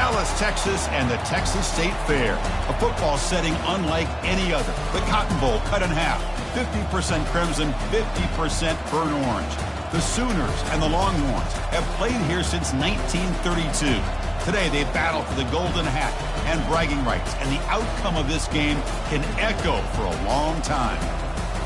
Dallas, Texas, and the Texas State Fair. A football setting unlike any other. The Cotton Bowl cut in half. 50% crimson, 50% burnt orange. The Sooners and the Longhorns have played here since 1932. Today, they battle for the golden hat and bragging rights, and the outcome of this game can echo for a long time.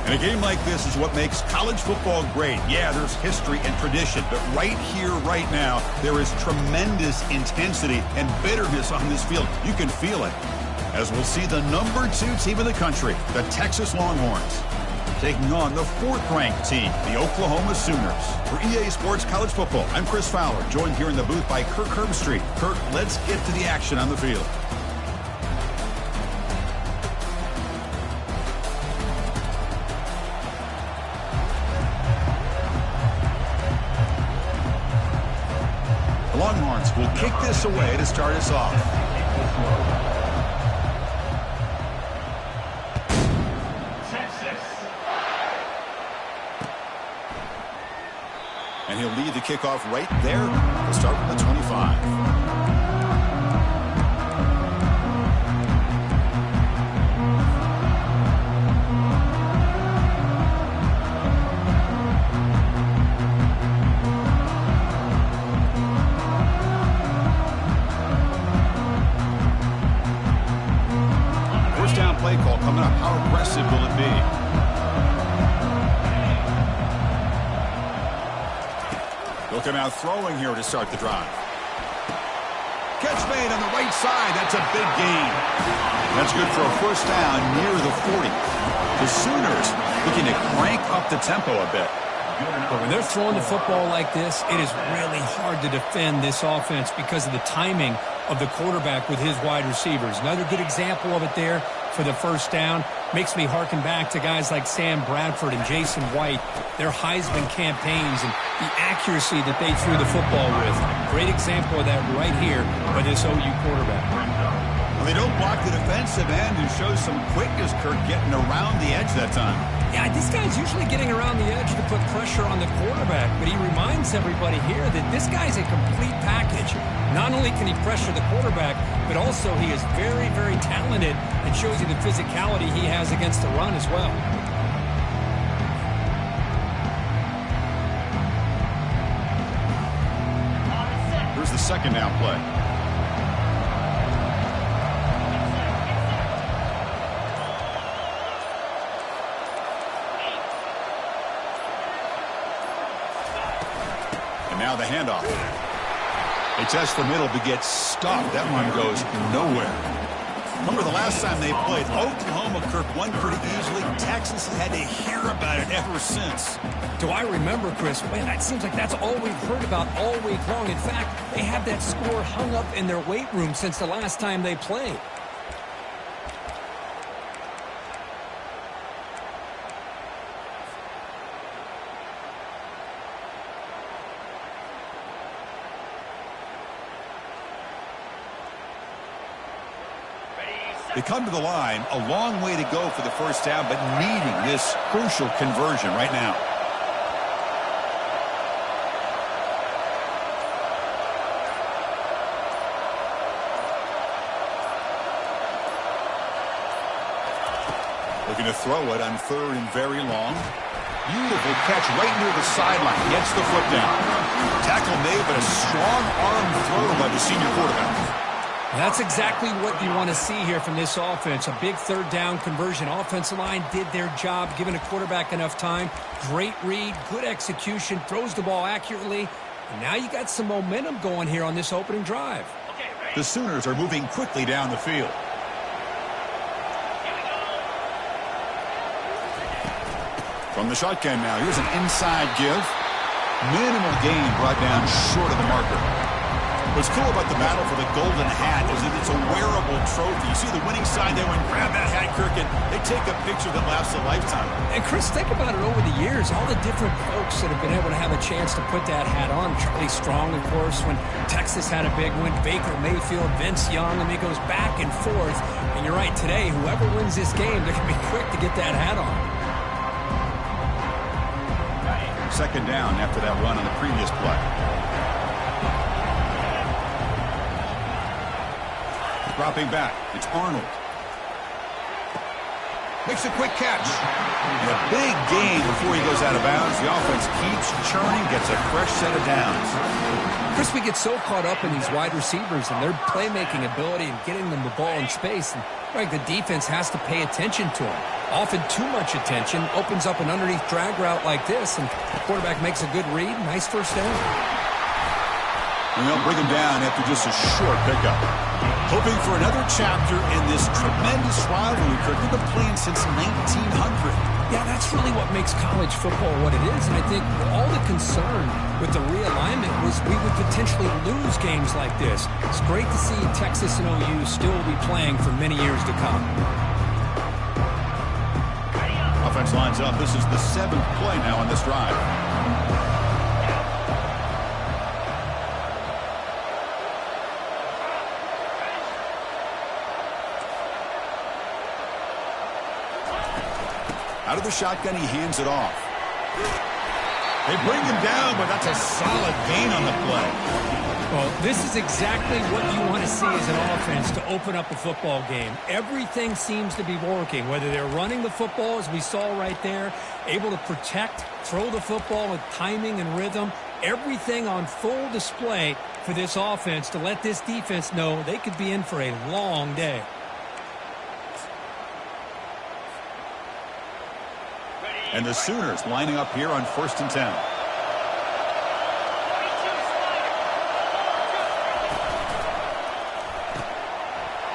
And a game like this is what makes college football great. Yeah, there's history and tradition, but right here, right now, there is tremendous intensity and bitterness on this field. You can feel it. As we'll see the number 2 team in the country, the Texas Longhorns, taking on the 4th-ranked team, the Oklahoma Sooners. For EA Sports College Football, I'm Chris Fowler, joined here in the booth by Kirk Herbstreit. Kirk, let's get to the action on the field. The Longhorns will kick this away to start us off. And he'll lead the kickoff right there. We'll start with the 25. First down play call coming up. How aggressive will it be? They'll come out throwing here to start the drive. Catch made on the right side. That's a big gain. That's good for a first down near the 40. The Sooners looking to crank up the tempo a bit. But when they're throwing the football like this, it is really hard to defend this offense because of the timing of the quarterback with his wide receivers. Another good example of it there for the first down. Makes me harken back to guys like Sam Bradford and Jason White, their Heisman campaigns and the accuracy that they threw the football with. Great example of that right here by this OU quarterback. Well, they don't block the defensive end, who shows some quickness, Kirk, getting around the edge that time. Yeah, this guy's usually getting around the edge to put pressure on the quarterback, but he reminds everybody here that this guy's a complete package. Not only can he pressure the quarterback, but also he is very, very talented and shows you the physicality he has against the run as well. Here's the second down play. And now the handoff. They test the middle but get stopped. That one goes nowhere. Remember the last time they played, Oklahoma, Kirk, won pretty easily. Texas has had to hear about it ever since. Do I remember, Chris? Man, that seems like that's all we've heard about all week long. In fact, they have that score hung up in their weight room since the last time they played. They come to the line, a long way to go for the first down, but needing this crucial conversion right now. Looking to throw it on 3rd and very long. Beautiful catch right near the sideline. Gets the foot down. Tackle made, but a strong arm throw by the senior quarterback. That's exactly what you want to see here from this offense. A big 3rd down conversion. Offensive line did their job, giving a quarterback enough time. Great read, good execution, throws the ball accurately. And now you got some momentum going here on this opening drive. The Sooners are moving quickly down the field. From the shotgun now, here's an inside give. Minimal gain brought down short of the marker. What's cool about the battle for the golden hat is that it's a wearable trophy. You see the winning side there, when grab that hat, Kirk, and they take a picture that lasts a lifetime. And Chris, think about it over the years, all the different folks that have been able to have a chance to put that hat on. Charlie Strong, of course, when Texas had a big one, Baker Mayfield, Vince Young, and it goes back and forth. And you're right, today, whoever wins this game, they're going to be quick to get that hat on. Second down after that run on the previous play. Dropping back, it's Arnold. Makes a quick catch. And a big gain before he goes out of bounds. The offense keeps churning, gets a fresh set of downs. Chris, we get so caught up in these wide receivers and their playmaking ability and getting them the ball in space. And like the defense has to pay attention to them. Often too much attention opens up an underneath drag route like this, and the quarterback makes a good read. Nice first down. And they'll bring him down after just a short pickup. Hoping for another chapter in this tremendous rivalry. Kirk, they've been playing since 1900. Yeah, that's really what makes college football what it is. And I think all the concern with the realignment was we would potentially lose games like this. It's great to see Texas and OU still be playing for many years to come. Offense lines up. This is the 7th play now on this drive. Out of the shotgun, he hands it off. They bring him down, but that's a solid gain on the play. Well, this is exactly what you want to see as an offense to open up a football game. Everything seems to be working, whether they're running the football, as we saw right there, able to protect, throw the football with timing and rhythm, everything on full display for this offense to let this defense know they could be in for a long day. And the Sooners lining up here on 1st and 10.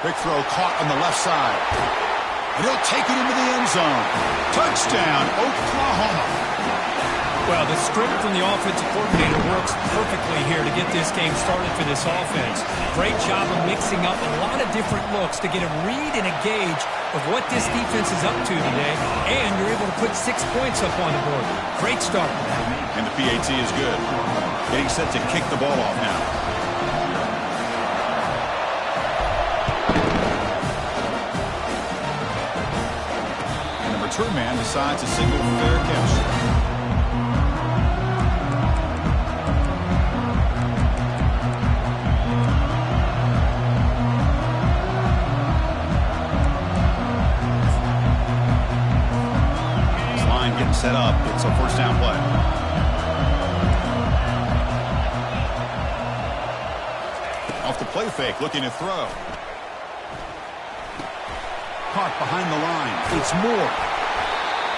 Big throw caught on the left side. And he'll take it into the end zone. Touchdown, Oklahoma. Well, the script from the offensive coordinator works perfectly here to get this game started for this offense. Great job of mixing up a lot of different looks to get a read and a gauge of what this defense is up to today, and you're able to put 6 points up on the board. Great start. And the PAT is good. Getting set to kick the ball off now. And the return man decides to signal for fair catch. Set up. It's a 1st down play. Off the play fake, looking to throw. Caught behind the line. It's Moore.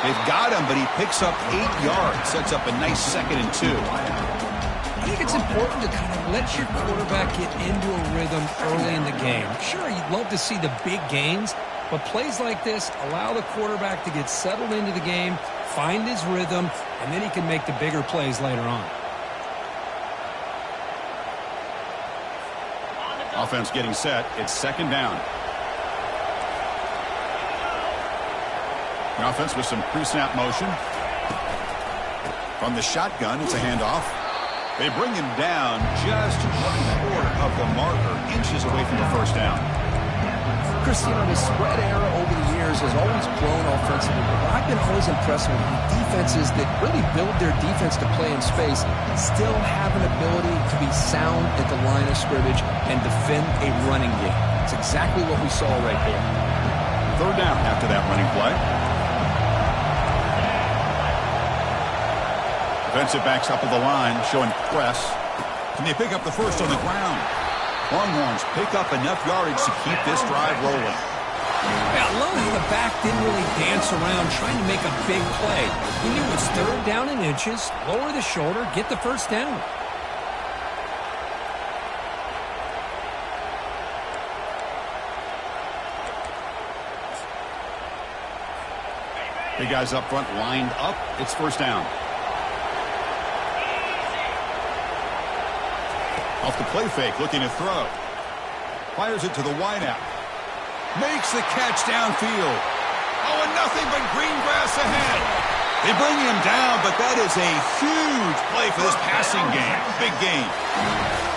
They've got him, but he picks up 8 yards. Sets up a nice 2nd and 2. I think it's important to kind of let your quarterback get into a rhythm early in the game. Sure, you'd love to see the big gains, but plays like this allow the quarterback to get settled into the game, find his rhythm, and then he can make the bigger plays later on. Offense getting set. It's 2nd down. The offense with some pre-snap motion. From the shotgun, it's a handoff. They bring him down just short of the marker, inches away from the 1st down. Chris, the spread era over the years has always grown offensively, but I've been always impressed with defenses that really build their defense to play in space, still have an ability to be sound at the line of scrimmage and defend a running game. It's exactly what we saw right there. 3rd down after that running play. Defensive backs up of the line, showing press. Can they pick up the 1st on the ground? Longhorns pick up enough yardage to keep this drive rolling. Yeah, I love how the back didn't really dance around trying to make a big play. He knew it's 3rd down in inches, lower the shoulder, get the 1st down. Big guys up front lined up. It's 1st down. Off the play fake, looking to throw. Fires it to the wideout. Makes the catch downfield. Oh, and nothing but green grass ahead. They bring him down, but that is a huge play for this passing game. Big gain.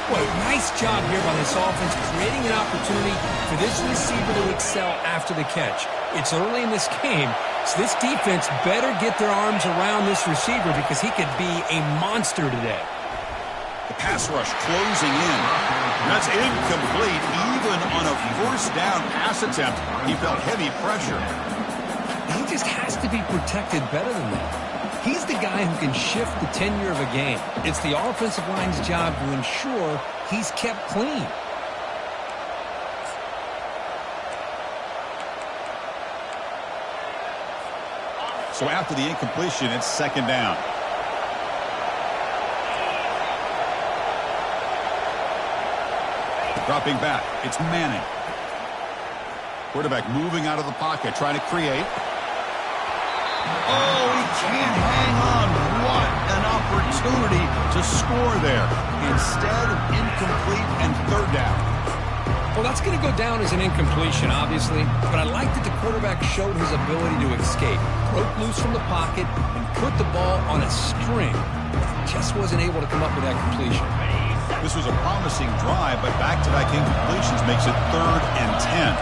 Well, nice job here by this offense, creating an opportunity for this receiver to excel after the catch. It's early in this game, so this defense better get their arms around this receiver because he could be a monster today. The pass rush closing in. That's incomplete, even on a first down pass attempt, he felt heavy pressure. He just has to be protected better than that. He's the guy who can shift the tenure of a game. It's the offensive line's job to ensure he's kept clean. So after the incompletion, it's second down. Dropping back, it's Manning. Quarterback moving out of the pocket, trying to create. Oh, he can't hang on. What an opportunity to score there. Instead, incomplete and third down. Well, that's going to go down as an incompletion, obviously, but I like that the quarterback showed his ability to escape, broke loose from the pocket, and put the ball on a string. Just wasn't able to come up with that completion. This was a promising drive, but back-to-back incompletions makes it 3rd and 10.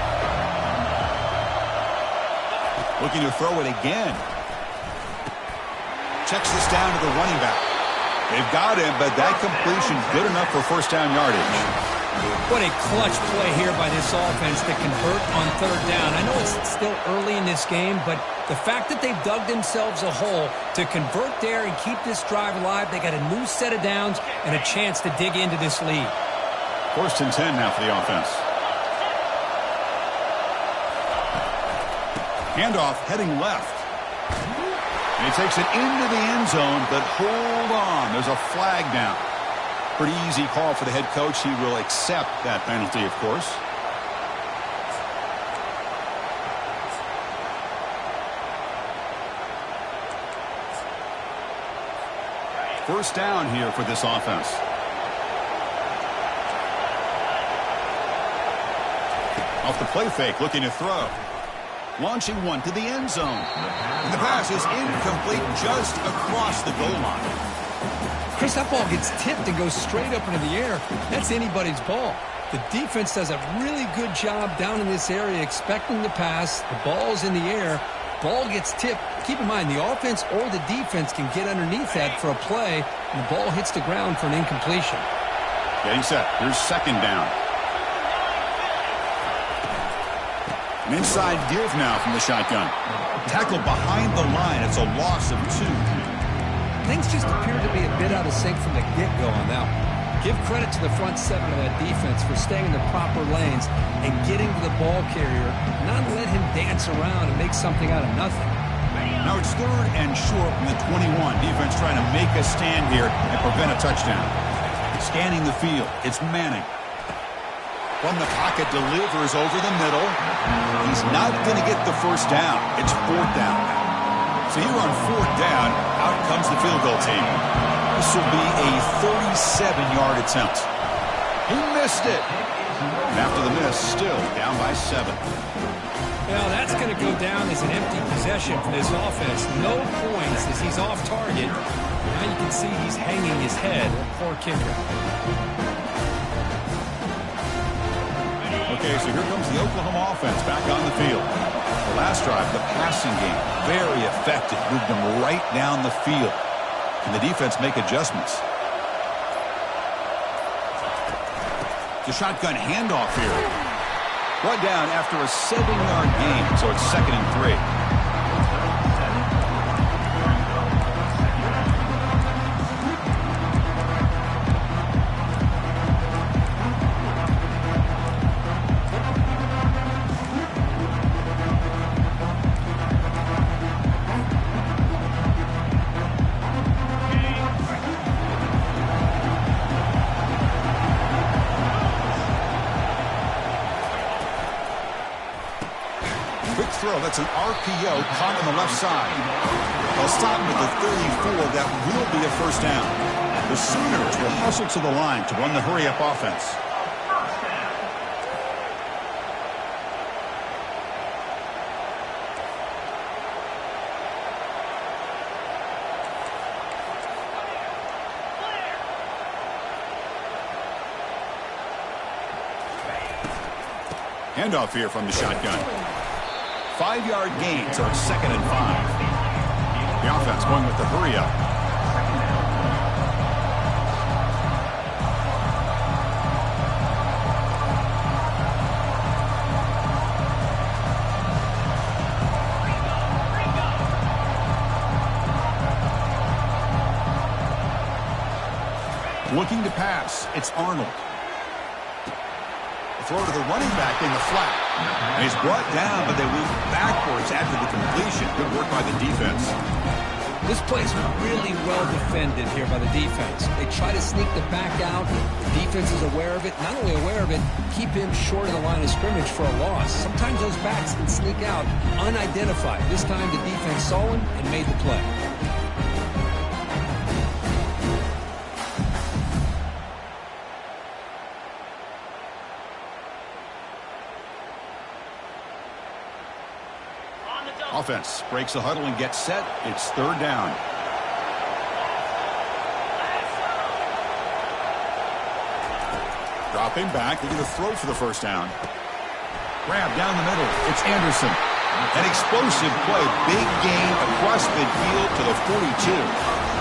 Looking to throw it again. Checks this down to the running back. They've got him, but that completion good enough for first down yardage. What a clutch play here by this offense to convert on third down. I know it's still early in this game, but the fact that they've dug themselves a hole to convert there and keep this drive alive, they got a new set of downs and a chance to dig into this lead. 1st and 10 now for the offense. Handoff heading left. And he takes it into the end zone, but hold on. There's a flag down. Pretty easy call for the head coach. He will accept that penalty, of course. First down here for this offense. Off the play fake, looking to throw. Launching one to the end zone. And the pass is incomplete just across the goal line. Chris, that ball gets tipped and goes straight up into the air. That's anybody's ball. The defense does a really good job down in this area expecting the pass. The ball's in the air. Ball gets tipped. Keep in mind, the offense or the defense can get underneath that for a play, and the ball hits the ground for an incompletion. Getting set. Here's second down. An inside give now from the shotgun. Tackle behind the line. It's a loss of 2. Things just appear to be a bit out of sync from the get-go on that one. Give credit to the front 7 of that defense for staying in the proper lanes and getting to the ball carrier, not let him dance around and make something out of nothing. Now it's 3rd and short from the 21. Defense trying to make a stand here and prevent a touchdown. Scanning the field, it's Manning. From the pocket, delivers over the middle. He's not going to get the first down. It's 4th down. So here on 4th down, out comes the field goal team. This will be a 37-yard attempt. He missed it. And after the miss, still down by 7. Well, that's going to go down as an empty possession for this offense. No points as he's off target. Now you can see he's hanging his head. Poor kicker. Okay, so here comes the Oklahoma offense back on the field. The last drive, the passing game, very effective. Moved them right down the field. And the defense make adjustments. The shotgun handoff here. Brought down after a 7-yard gain, so it's 2nd and 3. That's an RPO caught on the left side. They'll stop with the 34. That will be a first down. The Sooners will hustle to the line to run the hurry-up offense. Handoff here from the shotgun. 5-yard gain, so it's 2nd and 5. The offense going with the hurry-up. Looking to pass. It's Arnold. A throw to the running back in the flat. And he's brought down, but they move backwards after the completion. Good work by the defense. This play's really well defended here by the defense. They try to sneak the back out. The defense is aware of it. Not only aware of it, keep him short of the line of scrimmage for a loss. Sometimes those backs can sneak out unidentified. This time the defense saw him and made the play. Offense breaks the huddle and gets set. It's third down. Dropping back. They're going to throw for the first down. Grab down the middle. It's Anderson. An explosive play. Big gain across midfield to the 42.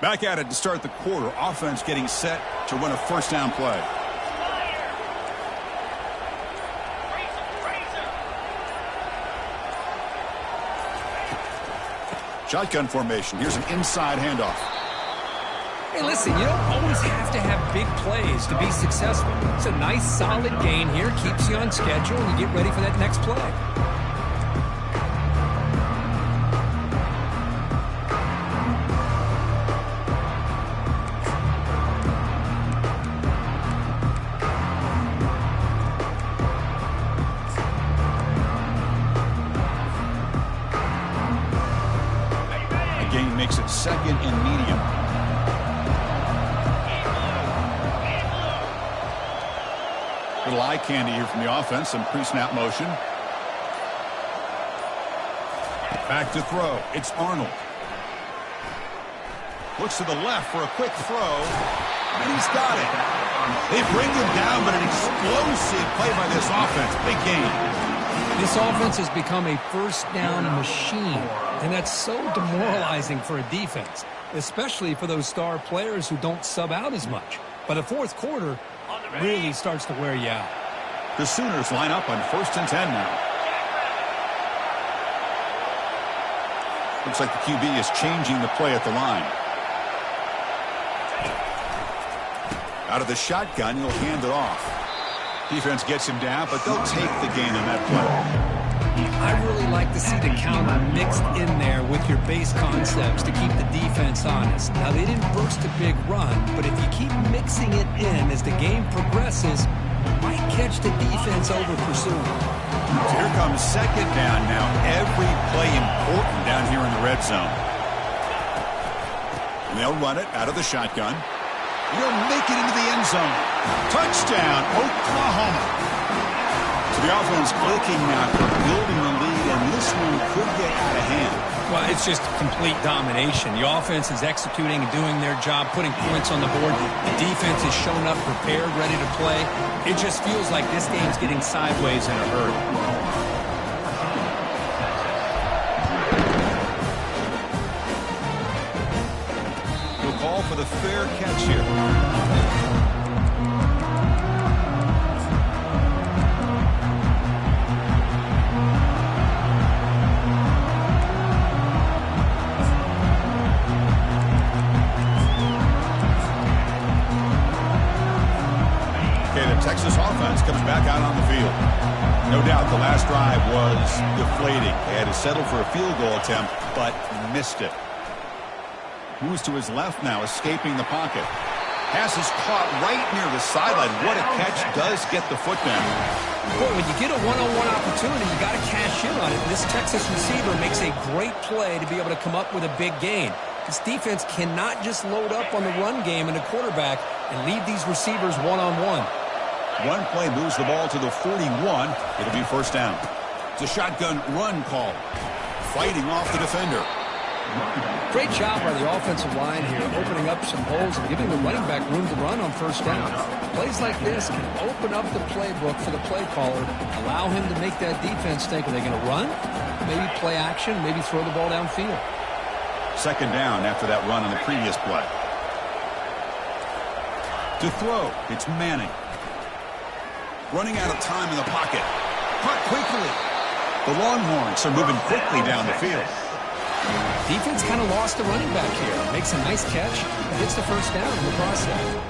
Back at it to start the quarter. Offense getting set to run a first down play. Shotgun formation. Here's an inside handoff. Hey, listen, you don't always have to have big plays to be successful. It's a nice, solid gain here. Keeps you on schedule, and you get ready for that next play. Makes it second and medium. Little eye candy here from the offense. Some pre-snap motion. Back to throw. It's Arnold. Looks to the left for a quick throw. And he's got it. They bring him down, but an explosive play by this offense. Big gain. This offense has become a first down machine, and that's so demoralizing for a defense, especially for those star players who don't sub out as much. But the fourth quarter really starts to wear you out. The Sooners line up on 1st and 10 now. Looks like the QB is changing the play at the line. Out of the shotgun, he'll hand it off. Defense gets him down, but they'll take the gain on that play. I really like to see the counter mixed in there with your base concepts to keep the defense honest. Now, they didn't burst a big run, but if you keep mixing it in as the game progresses, you might catch the defense over pursuing. So here comes second down now. Every play important down here in the red zone. And they'll run it out of the shotgun. He'll make it into the end zone. Touchdown, Oklahoma. So the offense clicking now for building the lead, and this one could get out of hand. Well, it's just complete domination. The offense is executing and doing their job, putting points on the board. The defense is showing up prepared, ready to play. It just feels like this game's getting sideways in a hurry. Call for the fair catch here. Okay, the Texas offense comes back out on the field. No doubt the last drive was deflating. They had to settle for a field goal attempt, but missed it. Moves to his left now, escaping the pocket. Pass is caught right near the sideline. What a catch. Does get the foot down. Boy, when you get a one-on-one opportunity, you got to cash in on it. This Texas receiver makes a great play to be able to come up with a big gain. This defense cannot just load up on the run game and the quarterback and leave these receivers one-on-one. One play moves the ball to the 41. It'll be first down. It's a shotgun run call. Fighting off the defender. Great job by the offensive line here, opening up some holes and giving the running back room to run on first down. Plays like this can open up the playbook for the play caller, allow him to make that defense think, are they going to run? Maybe play action, maybe throw the ball downfield. Second down after that run on the previous play. To throw, it's Manning. Running out of time in the pocket. Caught quickly. The Longhorns are moving quickly down the field. Defense kind of lost the running back here. Makes a nice catch and gets the first down in the process.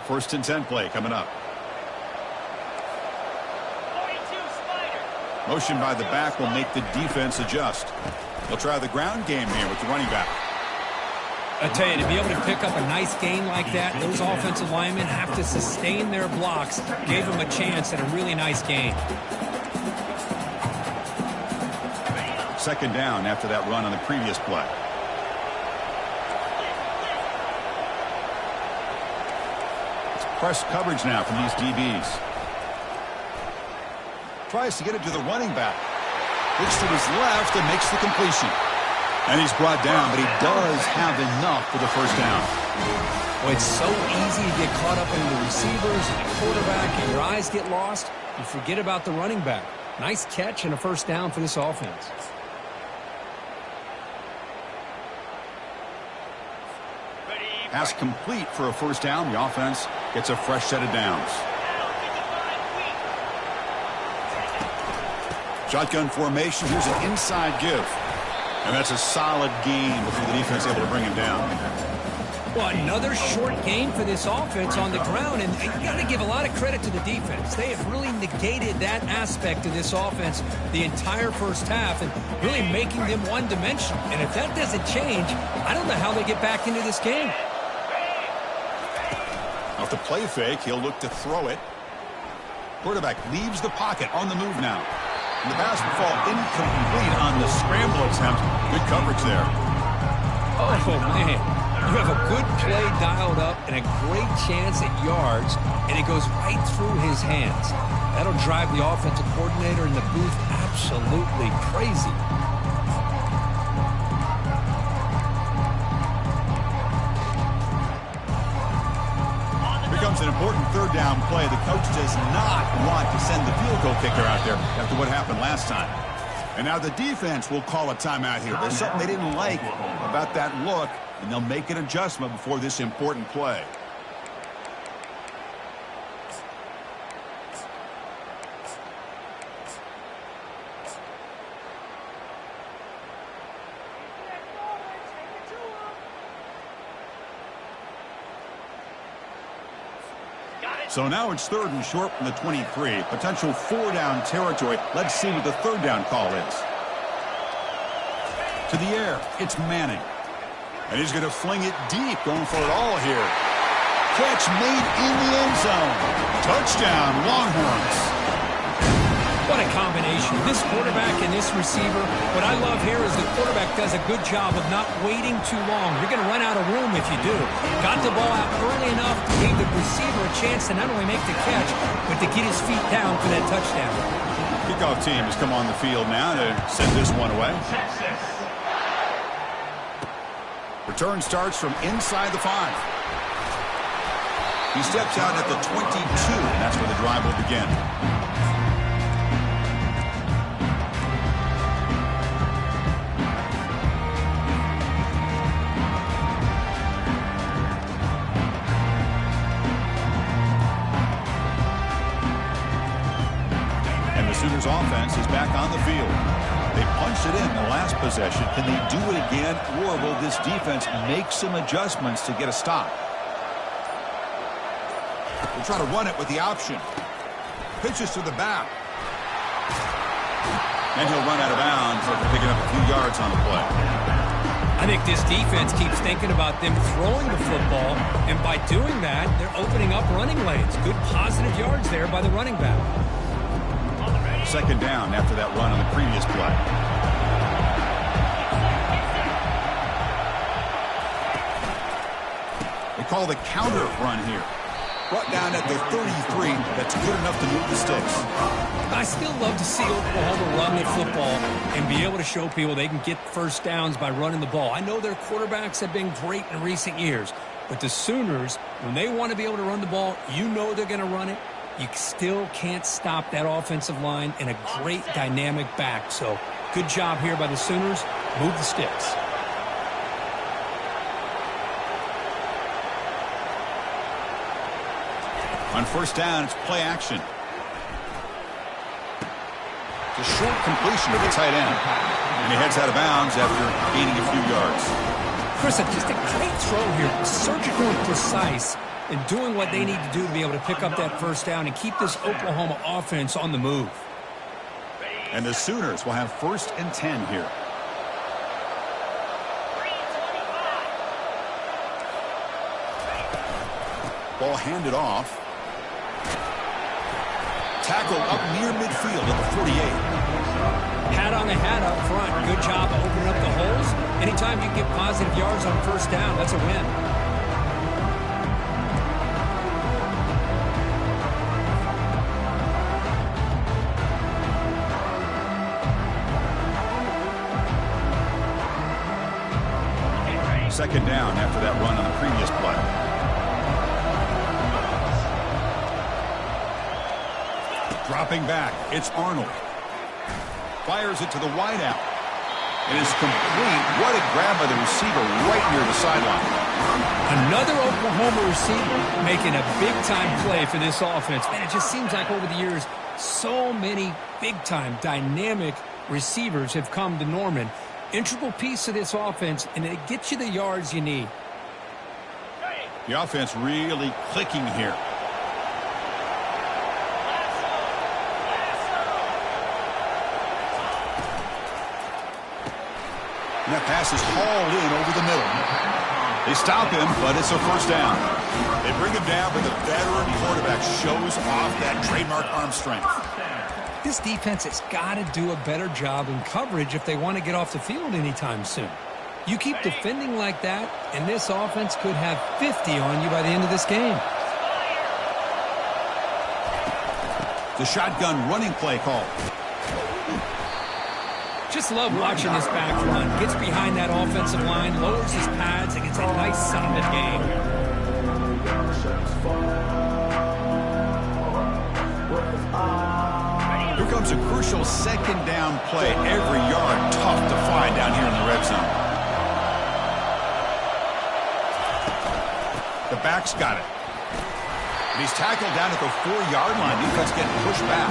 First and 10 play coming up. Motion by the back will make the defense adjust. They'll try the ground game here with the running back. I tell you, to be able to pick up a nice gain like that, those offensive linemen have to sustain their blocks. Gave them a chance at a really nice gain. Second down after that run on the previous play. It's press coverage now from these DBs. Tries to get it to the running back. Looks to his left and makes the completion. And he's brought down, but he does have enough for the first down. Well, it's so easy to get caught up in the receivers and the quarterback, and your eyes get lost. You forget about the running back. Nice catch and a first down for this offense. Pass complete for a first down. The offense gets a fresh set of downs. Shotgun formation. Here's an inside give. And that's a solid gain before the defense able to bring him down. Well, another short gain for this offense on the ground, and you got to give a lot of credit to the defense. They have really negated that aspect of this offense the entire first half and really making them one-dimensional. And if that doesn't change, I don't know how they get back into this game. Off the play fake, he'll look to throw it. Quarterback leaves the pocket on the move now. And the pass will fall incomplete on the scramble attempt. Good coverage there. Oh, man. You have a good play dialed up and a great chance at yards, and it goes right through his hands. That'll drive the offensive coordinator in the booth absolutely crazy. Becomes an important third down play. The coach does not want to send the field goal kicker out there after what happened last time. And now the defense will call a timeout here. There's something they didn't like about that look, and they'll make an adjustment before this important play. So now it's third and short from the 23. Potential four-down territory. Let's see what the third down call is. To the air, it's Manning. And he's going to fling it deep, going for it all here. Catch made in the end zone. Touchdown, Longhorns. What a combination. This quarterback and this receiver. What I love here is the quarterback does a good job of not waiting too long. You're going to run out of room if you do. Got the ball out early enough to give the receiver a chance to not only make the catch, but to get his feet down for that touchdown. Kickoff team has come on the field now to send this one away. Return starts from inside the 5. He steps out at the 22, and that's where the drive will begin. Sooners offense is back on the field. They punched it in the last possession. Can they do it again, or will this defense make some adjustments to get a stop? They'll try to run it with the option. Pitches to the back. And he'll run out of bounds after picking up a few yards on the play. I think this defense keeps thinking about them throwing the football, and by doing that, they're opening up running lanes. Good positive yards there by the running back. Second down after that run on the previous play. The call the counter run here. Brought down at the 33. That's good enough to move the sticks. I still love to see Oklahoma run the football and be able to show people they can get first downs by running the ball. I know their quarterbacks have been great in recent years, but the Sooners, when they want to be able to run the ball, you know they're going to run it. You still can't stop that offensive line and a great dynamic back. So good job here by the Sooners. Move the sticks. On first down, it's play action. It's a short completion to the tight end. And he heads out of bounds after gaining a few yards. Chris, just a great throw here. Surgical and precise and doing what they need to do to be able to pick up that first down and keep this Oklahoma offense on the move. And the Sooners will have 1st and 10 here. Ball handed off. Tackle up near midfield at the 48. Hat on the hat up front. Good job of opening up the holes. Anytime you get positive yards on first down, that's a win. Second down after that run on the previous play. Dropping back, it's Arnold. Fires it to the wideout. It is complete. What a grab by the receiver right near the sideline. Another Oklahoma receiver making a big-time play for this offense. Man, it just seems like over the years, so many big-time, dynamic receivers have come to Norman. Integral piece of this offense, and it gets you the yards you need. The offense really clicking here. And that pass is hauled in over the middle. They stop him, but it's a first down. They bring him down, but the veteran quarterback shows off that trademark arm strength. This defense has got to do a better job in coverage if they want to get off the field anytime soon. You keep defending like that, and this offense could have 50 on you by the end of this game. The shotgun running play call. Just love watching this back run. Gets behind that offensive line, lowers his pads, and gets a nice solid game. Here comes a crucial second down play. Every yard tough to find down here in the red zone. The back's got it. And he's tackled down at the 4-yard line. Defense getting pushed back.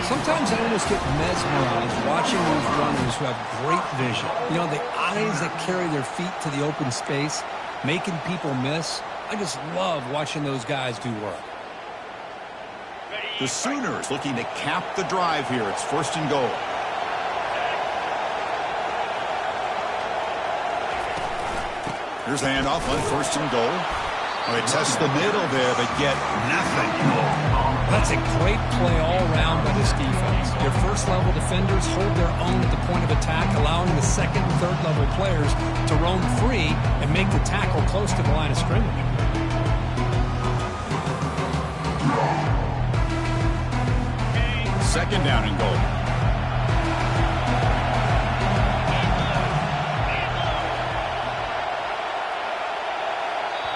Sometimes I almost get mesmerized watching these runners who have great vision. You know, the eyes that carry their feet to the open space, making people miss. I just love watching those guys do work. The Sooners looking to cap the drive here. It's 1st and goal. Here's the handoff on 1st and goal. Oh, they test the middle there, but get nothing. That's a great play all around by this defense. Your first-level defenders hold their own at the point of attack, allowing the second and third-level players to roam free and make the tackle close to the line of scrimmage. Second down and goal.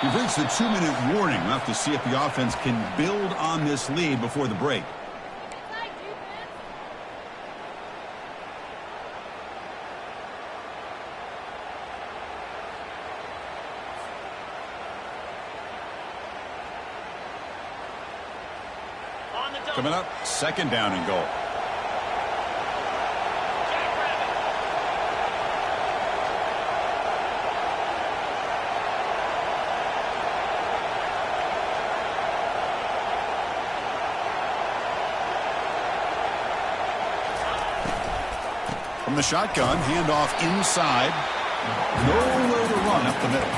We've reached the 2-minute warning. We'll have to see if the offense can build on this lead before the break. Coming up, second down and goal. From the shotgun, handoff inside. Nowhere to run up the middle.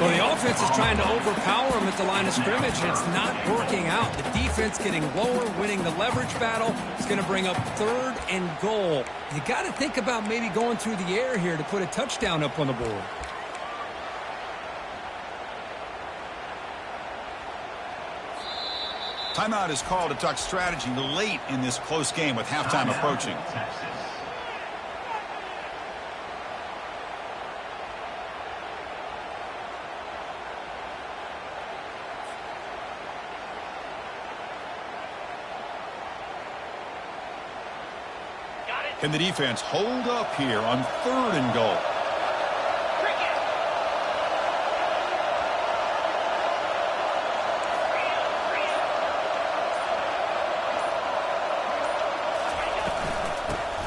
Well, the offense is trying to overpower them at the line of scrimmage, and it's not working out. The defense getting lower, winning the leverage battle. It's going to bring up 3rd and goal. You got to think about maybe going through the air here to put a touchdown up on the board. Timeout is called to talk strategy late in this close game with halftime approaching. Can the defense hold up here on 3rd and goal?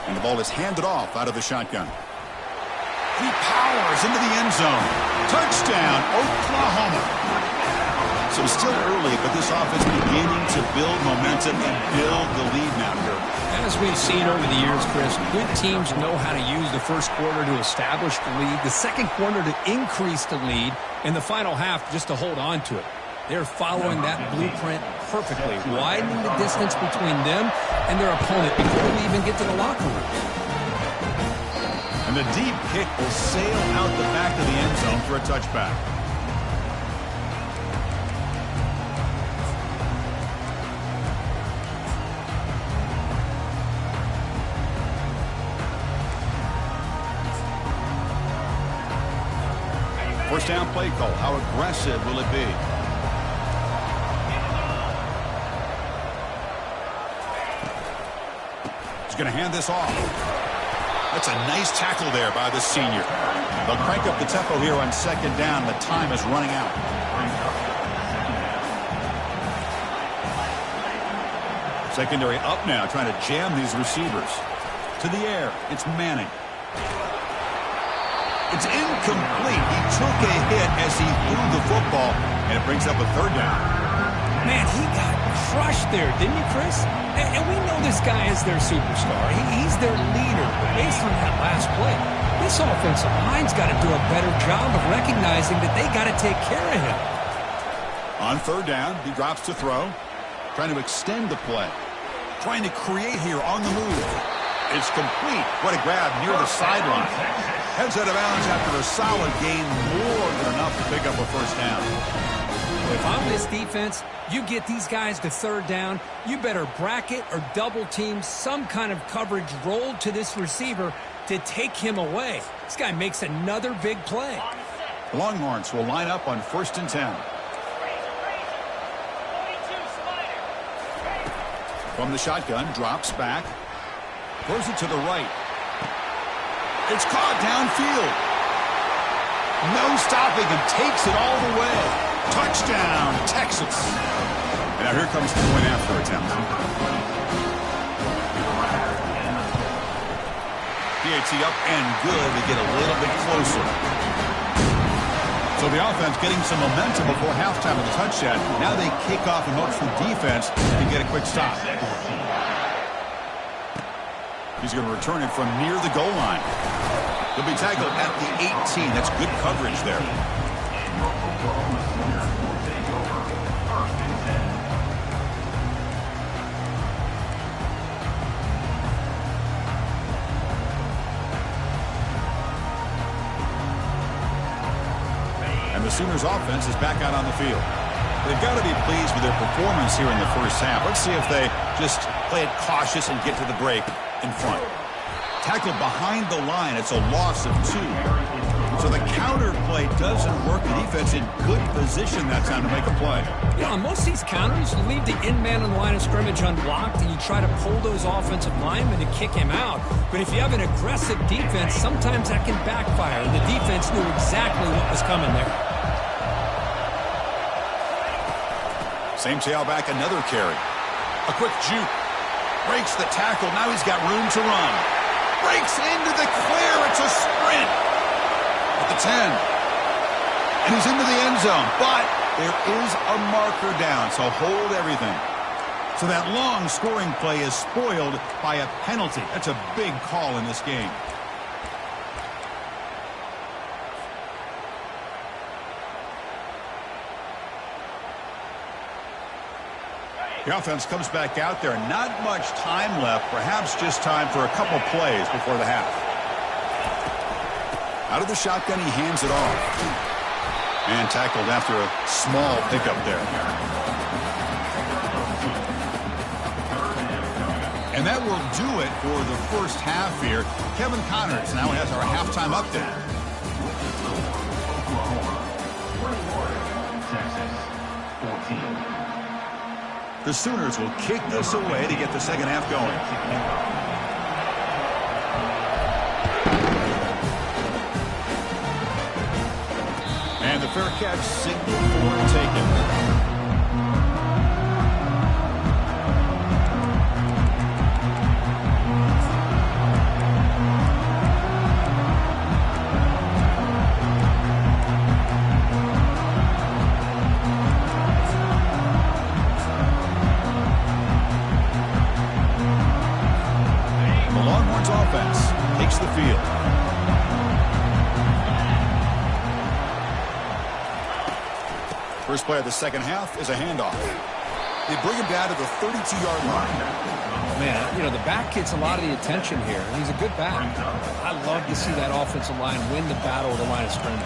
And the ball is handed off out of the shotgun. He powers into the end zone. Touchdown, Oklahoma. So it's still early, but this offense beginning to build momentum and build the lead now here. As we've seen over the years, Chris, good teams know how to use the first quarter to establish the lead, the second quarter to increase the lead, and the final half just to hold on to it. They're following that blueprint perfectly, widening the distance between them and their opponent before we even get to the locker room. And the deep kick will sail out the back of the end zone for a touchback. First down play call. How aggressive will it be? He's going to hand this off. That's a nice tackle there by the senior. They'll crank up the tempo here on 2nd down. The time is running out. Secondary up now, trying to jam these receivers. To the air. It's Manning. It's incomplete. He took a hit as he threw the football, and it brings up a 3rd down. Man, he got crushed there, didn't you, Chris? And we know this guy is their superstar. He's their leader. But based on that last play, this offensive line's got to do a better job of recognizing that they got to take care of him. On 3rd down, he drops to throw, trying to extend the play, trying to create here on the move. It's complete. What a grab near the sideline. Heads out of bounds after a solid gain, more than enough to pick up a 1st down. If I'm this defense, you get these guys to 3rd down, you better bracket or double team some kind of coverage rolled to this receiver to take him away. This guy makes another big play. Longhorns will line up on 1st and 10. From the shotgun, drops back. Throws it to the right. It's caught downfield. No stopping him. Takes it all the way. Touchdown, Texas. And now here comes the point after attempt. PAT up and good to get a little bit closer. So the offense getting some momentum before halftime with a touchdown. Now they kick off and hope for defense to get a quick stop. He's going to return it from near the goal line. He'll be tackled at the 18. That's good coverage there. And the Sooners offense is back out on the field. They've got to be pleased with their performance here in the first half. Let's see if they just play it cautious and get to the break in front. Tackled behind the line. It's a loss of 2. So the counter play doesn't work. The defense in good position that time to make a play. Yeah, on most of these counters, you leave the in man on the line of scrimmage unblocked and you try to pull those offensive linemen to kick him out. But if you have an aggressive defense, sometimes that can backfire. The defense knew exactly what was coming there. Same tailback, another carry. A quick juke. Breaks the tackle. Now he's got room to run. Breaks into the clear. It's a sprint. At the 10. And he's into the end zone. But there is a marker down, so hold everything. So that long scoring play is spoiled by a penalty. That's a big call in this game. The offense comes back out there. Not much time left. Perhaps just time for a couple plays before the half. Out of the shotgun, he hands it off. And tackled after a small pickup there. And that will do it for the first half here. Kevin Connors now has our halftime update. The Sooners will kick this away to get the second half going. And the fair catch signal for taken. The field. First play of the second half is a handoff. They bring him down to the 32-yard line. Man, you know, the back gets a lot of the attention here. He's a good back. I love to see that offensive line win the battle of the line of scrimmage.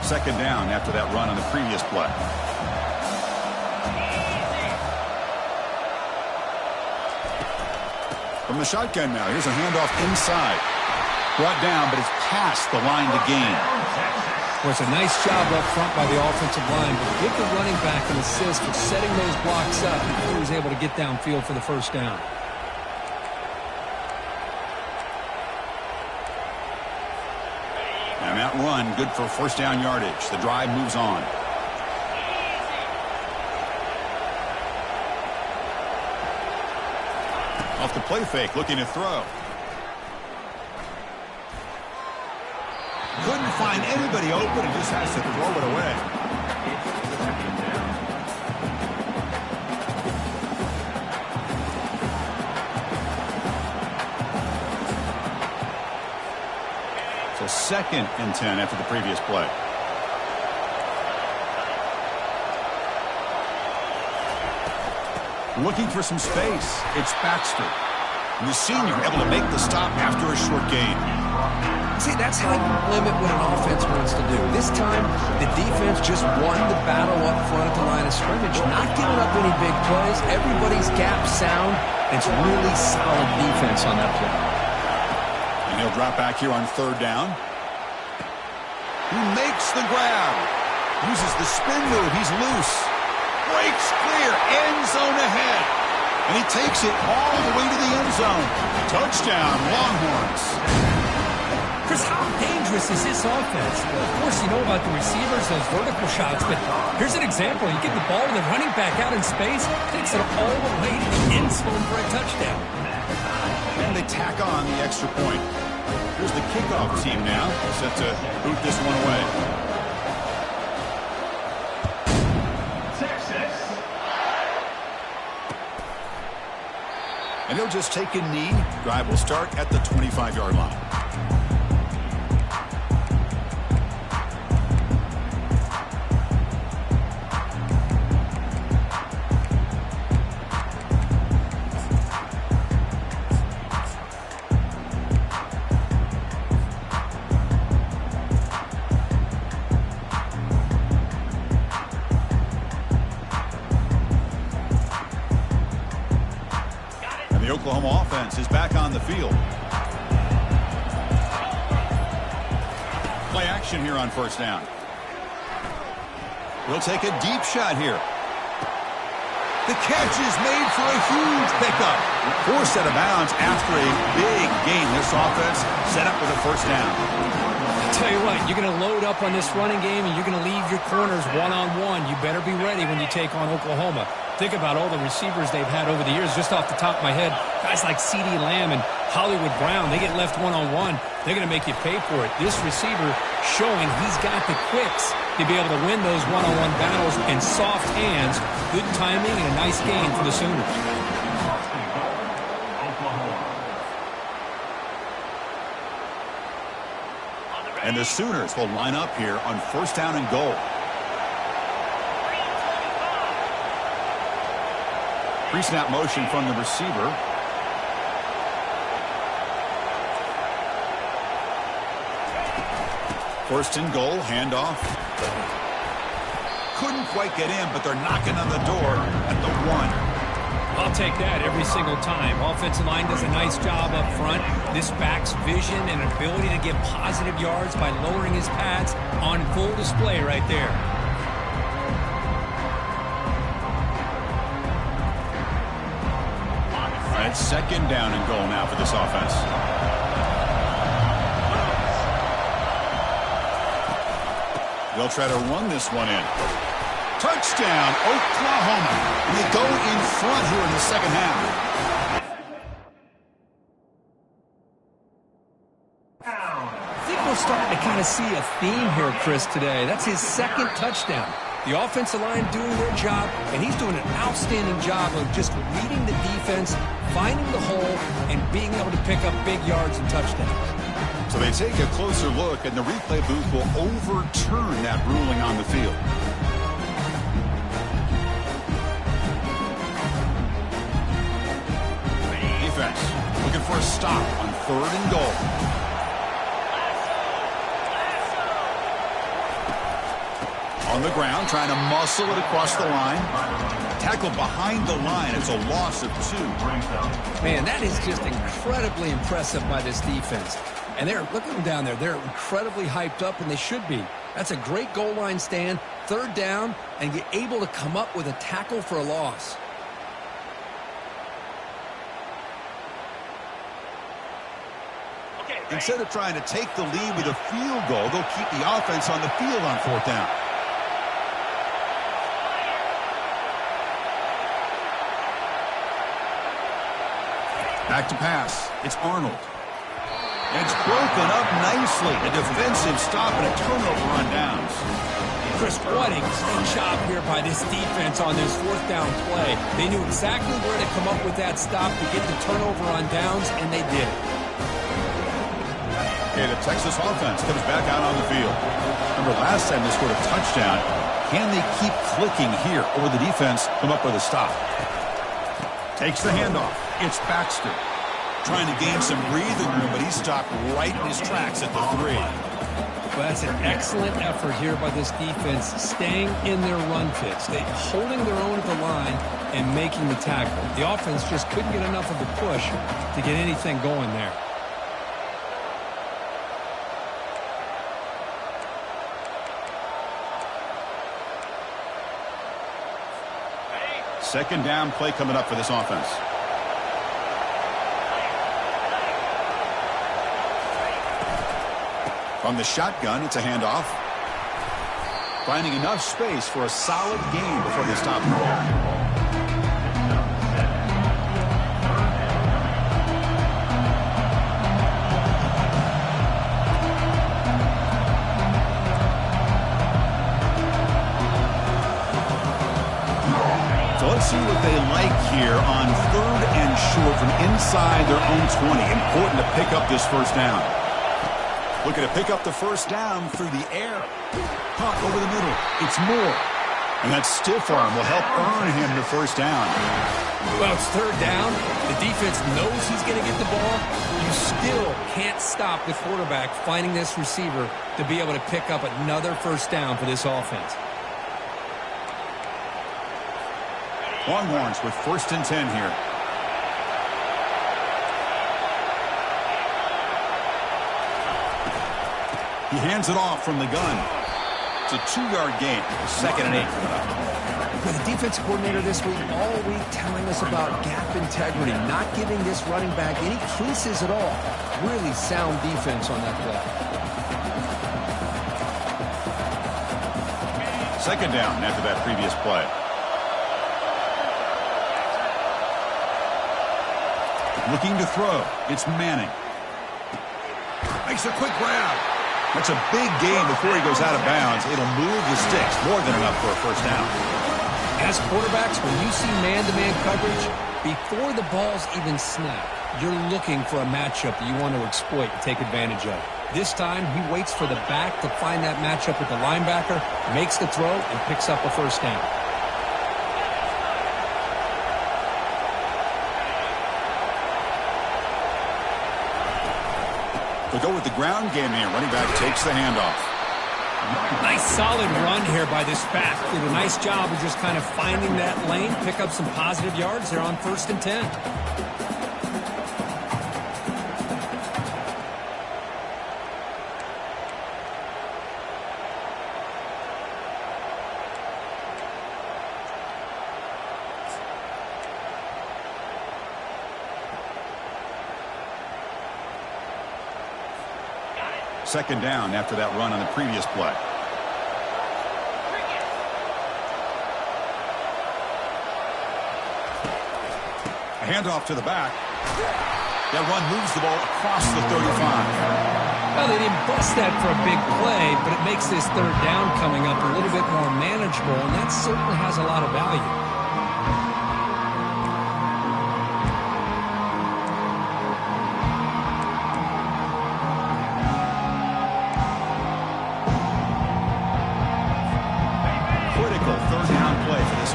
Second down after that run on the previous play. From the shotgun now, here's a handoff inside. Brought down, but it's past the line to gain. Well, it's a nice job up front by the offensive line, but give the running back an assist for setting those blocks up before he was able to get downfield for the first down. And that run, good for first down yardage. The drive moves on. Off the play fake, looking to throw. Couldn't find anybody open and just has to throw it away. So 2nd and 10 after the previous play. Looking for some space. It's Baxter. And the senior able to make the stop after a short gain. See, that's how you limit what an offense wants to do. This time, the defense just won the battle up front at the line of scrimmage, not giving up any big plays. Everybody's gap sound. It's really solid defense on that play. And he'll drop back here on 3rd down. He makes the grab. Uses the spin move. He's loose. Breaks clear. End zone ahead. And he takes it all the way to the end zone. Touchdown, Longhorns. Chris, how dangerous is this offense? Well, of course, you know about the receivers, those vertical shots, but here's an example. You get the ball to the running back out in space, takes it all the way to the end zone for a touchdown. And they tack on the extra point. Here's the kickoff team now, set to boot this one away. And he'll just take a knee. Drive will start at the 25-yard line. The Oklahoma offense is back on the field. Play action here on 1st down. We'll take a deep shot here. The catch is made for a huge pickup. Forced out of bounds after a big gain. This offense set up with a 1st down. I tell you what, you're going to load up on this running game and you're going to leave your corners one-on-one. You better be ready when you take on Oklahoma. Think about all the receivers they've had over the years. Just off the top of my head, guys like CeeDee Lamb and Hollywood Brown, they get left one-on-one. They're going to make you pay for it. This receiver showing he's got the quicks to be able to win those one-on-one battles in soft hands. Good timing and a nice gain for the Sooners. And the Sooners will line up here on 1st down and goal. Pre-snap motion from the receiver. First and goal, handoff. Couldn't quite get in, but they're knocking on the door at the 1. I'll take that every single time. Offensive line does a nice job up front. This back's vision and ability to get positive yards by lowering his pads on full display right there. All right, second down and goal now for this offense. They'll try to run this one in. Touchdown, Oklahoma. And they go in front here in the second half. I think we're starting to kind of see a theme here, Chris, today. That's his second touchdown. The offensive line doing their job, and he's doing an outstanding job of just reading the defense, finding the hole, and being able to pick up big yards and touchdowns. So they take a closer look, and the replay booth will overturn that ruling on the field. Defense looking for a stop on third and goal. On the ground, trying to muscle it across the line. Tackle behind the line. It's a loss of 2. Man, that is just incredibly impressive by this defense. And look at them down there. They're incredibly hyped up, and they should be. That's a great goal line stand, third down, and get able to come up with a tackle for a loss. Instead of trying to take the lead with a field goal, they'll keep the offense on the field on fourth down. Back to pass. It's Arnold. It's broken up nicely. A defensive stop and a turnover on downs. Chris, what a great job here by this defense on this fourth down play. They knew exactly where to come up with that stop to get the turnover on downs, and they did it. Okay, the Texas offense comes back out on the field. Remember last time they scored a touchdown. Can they keep clicking here, or the defense come up with a stop? Takes the handoff. It's Baxter. Trying to gain some breathing room, but he stopped right in his tracks at the 3. Well, that's an excellent effort here by this defense, staying in their run fits. They holding their own at the line and making the tackle. The offense just couldn't get enough of a push to get anything going there. Second down play coming up for this offense. From the shotgun, it's a handoff. Finding enough space for a solid gain before they stop the ball. Let's see what they like here on third and short from inside their own 20. Important to pick up this first down. Looking to pick up the first down through the air. Puck over the middle. It's Moore. And that stiff arm will help earn him the first down. Well, it's third down. The defense knows he's going to get the ball. You still can't stop the quarterback finding this receiver to be able to pick up another first down for this offense. Longhorns with first and 10 here. He hands it off from the gun. It's a 2-yard gain. Second and 8. The defense coordinator this week, all week telling us about gap integrity, not giving this running back any creases at all. Really sound defense on that play. Second down after that previous play. Looking to throw. It's Manning. Makes a quick grab. That's a big gain before he goes out of bounds. It'll move the sticks. More than enough for a first down. As quarterbacks, when you see man-to-man coverage, before the ball's even snapped, you're looking for a matchup that you want to exploit and take advantage of. This time, he waits for the back to find that matchup with the linebacker, makes the throw, and picks up a first down. They'll go with the ground game here. Running back takes the handoff. Nice solid run here by this back. Did a nice job of just kind of finding that lane, pick up some positive yards there on 1st and 10. Second down after that run on the previous play. A handoff to the back. That run moves the ball across the 35. Well, they didn't bust that for a big play, but it makes this third down coming up a little bit more manageable, and that certainly has a lot of value.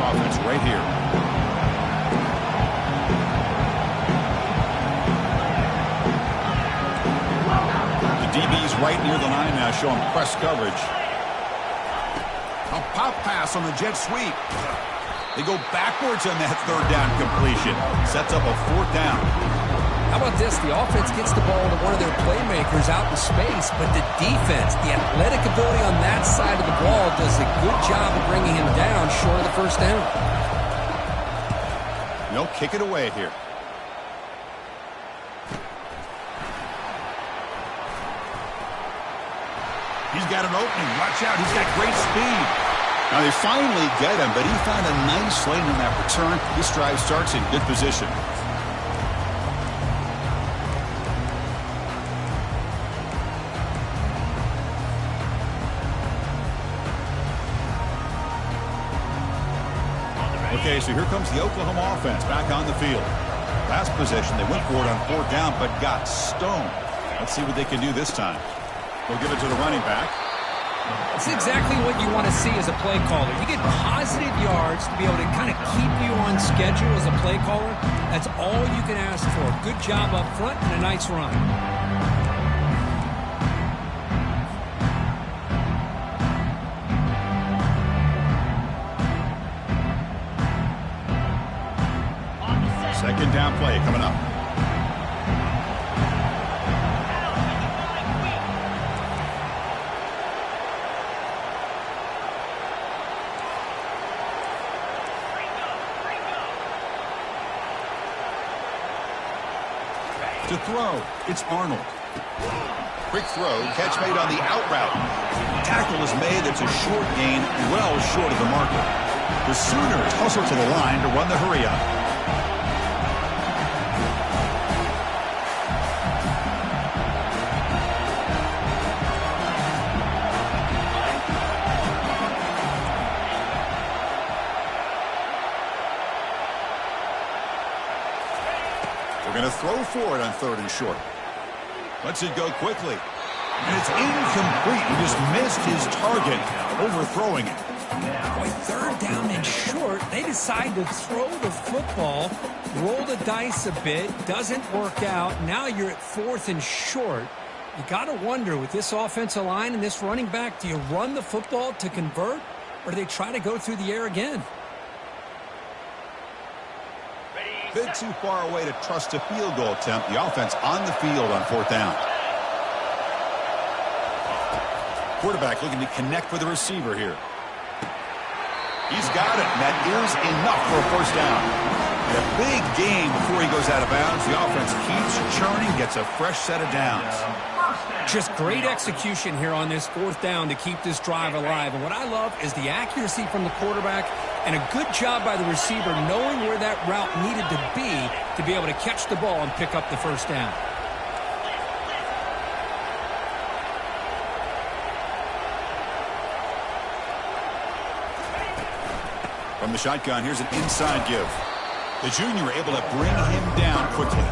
Offense right here. The DB's right near the line now, showing press coverage. A pop pass on the jet sweep. They go backwards on that third down completion. Sets up a 4th down. How about this? The offense gets the ball to one of their playmakers out in space, but the defense, the athletic ability on that side of the ball, does a good job of bringing him down short of the 1st down. They'll kick it away here. He's got an opening. Watch out. He's got great speed. Now they finally get him, but he found a nice lane on that return. This drive starts in good position. Okay, so here comes the Oklahoma offense back on the field. Last possession, they went for it on 4th down, but got stoned. Let's see what they can do this time. They'll give it to the running back. It's exactly what you want to see as a play caller. You get positive yards to be able to kind of keep you on schedule as a play caller. That's all you can ask for. Good job up front and a nice run. Second down play coming up. To throw, it's Arnold. Quick throw, catch made on the out route. Tackle is made, that's a short gain, well short of the marker. The Sooners hustle to the line to run the hurry up. Going to throw for it on 3rd and short. Lets it go quickly. And it's incomplete. He just missed his target, overthrowing it. Boy, 3rd down and short. They decide to throw the football, roll the dice a bit, doesn't work out. Now you're at 4th and short. You got to wonder, with this offensive line and this running back, do you run the football to convert, or do they try to go through the air again? Bit too far away to trust a field goal attempt. The offense on the field on 4th down. Quarterback looking to connect with the receiver here. He's got it, and that is enough for a 1st down. And a big gain before he goes out of bounds. The offense keeps churning, gets a fresh set of downs. Just great execution here on this 4th down to keep this drive alive. And what I love is the accuracy from the quarterback and a good job by the receiver knowing where that route needed to be able to catch the ball and pick up the 1st down. From the shotgun, here's an inside give. The junior able to bring him down quickly.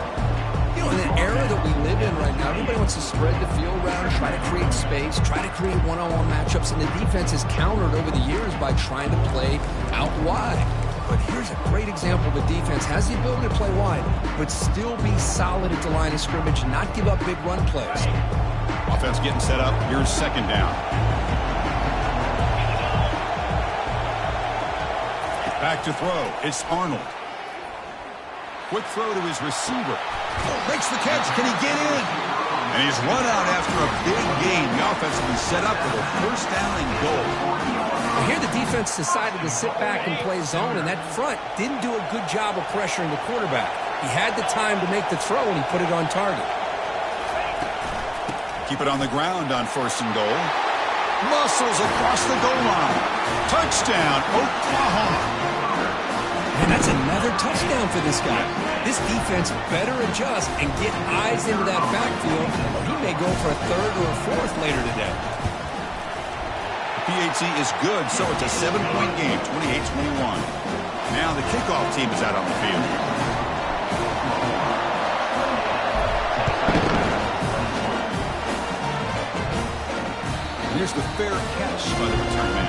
You know, in an era that we live in right now, everybody wants to spread the field around, try to create space, try to create one-on-one matchups, and the defense has countered over the years by trying to play out wide. But here's a great example. The defense has the ability to play wide, but still be solid at the line of scrimmage and not give up big run plays. Offense getting set up. Here's second down. Back to throw. It's Arnold. Quick throw to his receiver. Makes the catch. Can he get in? And he's run out after a big gain. The offense will be set up for the first down and goal. Well, here the defense decided to sit back and play zone, and that front didn't do a good job of pressuring the quarterback. He had the time to make the throw, and he put it on target. Keep it on the ground on first and goal. Muscles across the goal line. Touchdown, Oklahoma. And that's another touchdown for this guy. This defense better adjust and get eyes into that backfield, or he may go for a third or a fourth later today. PAT is good, so it's a 7-point game, 28-21. Now the kickoff team is out on the field. Here's the fair catch by the return man.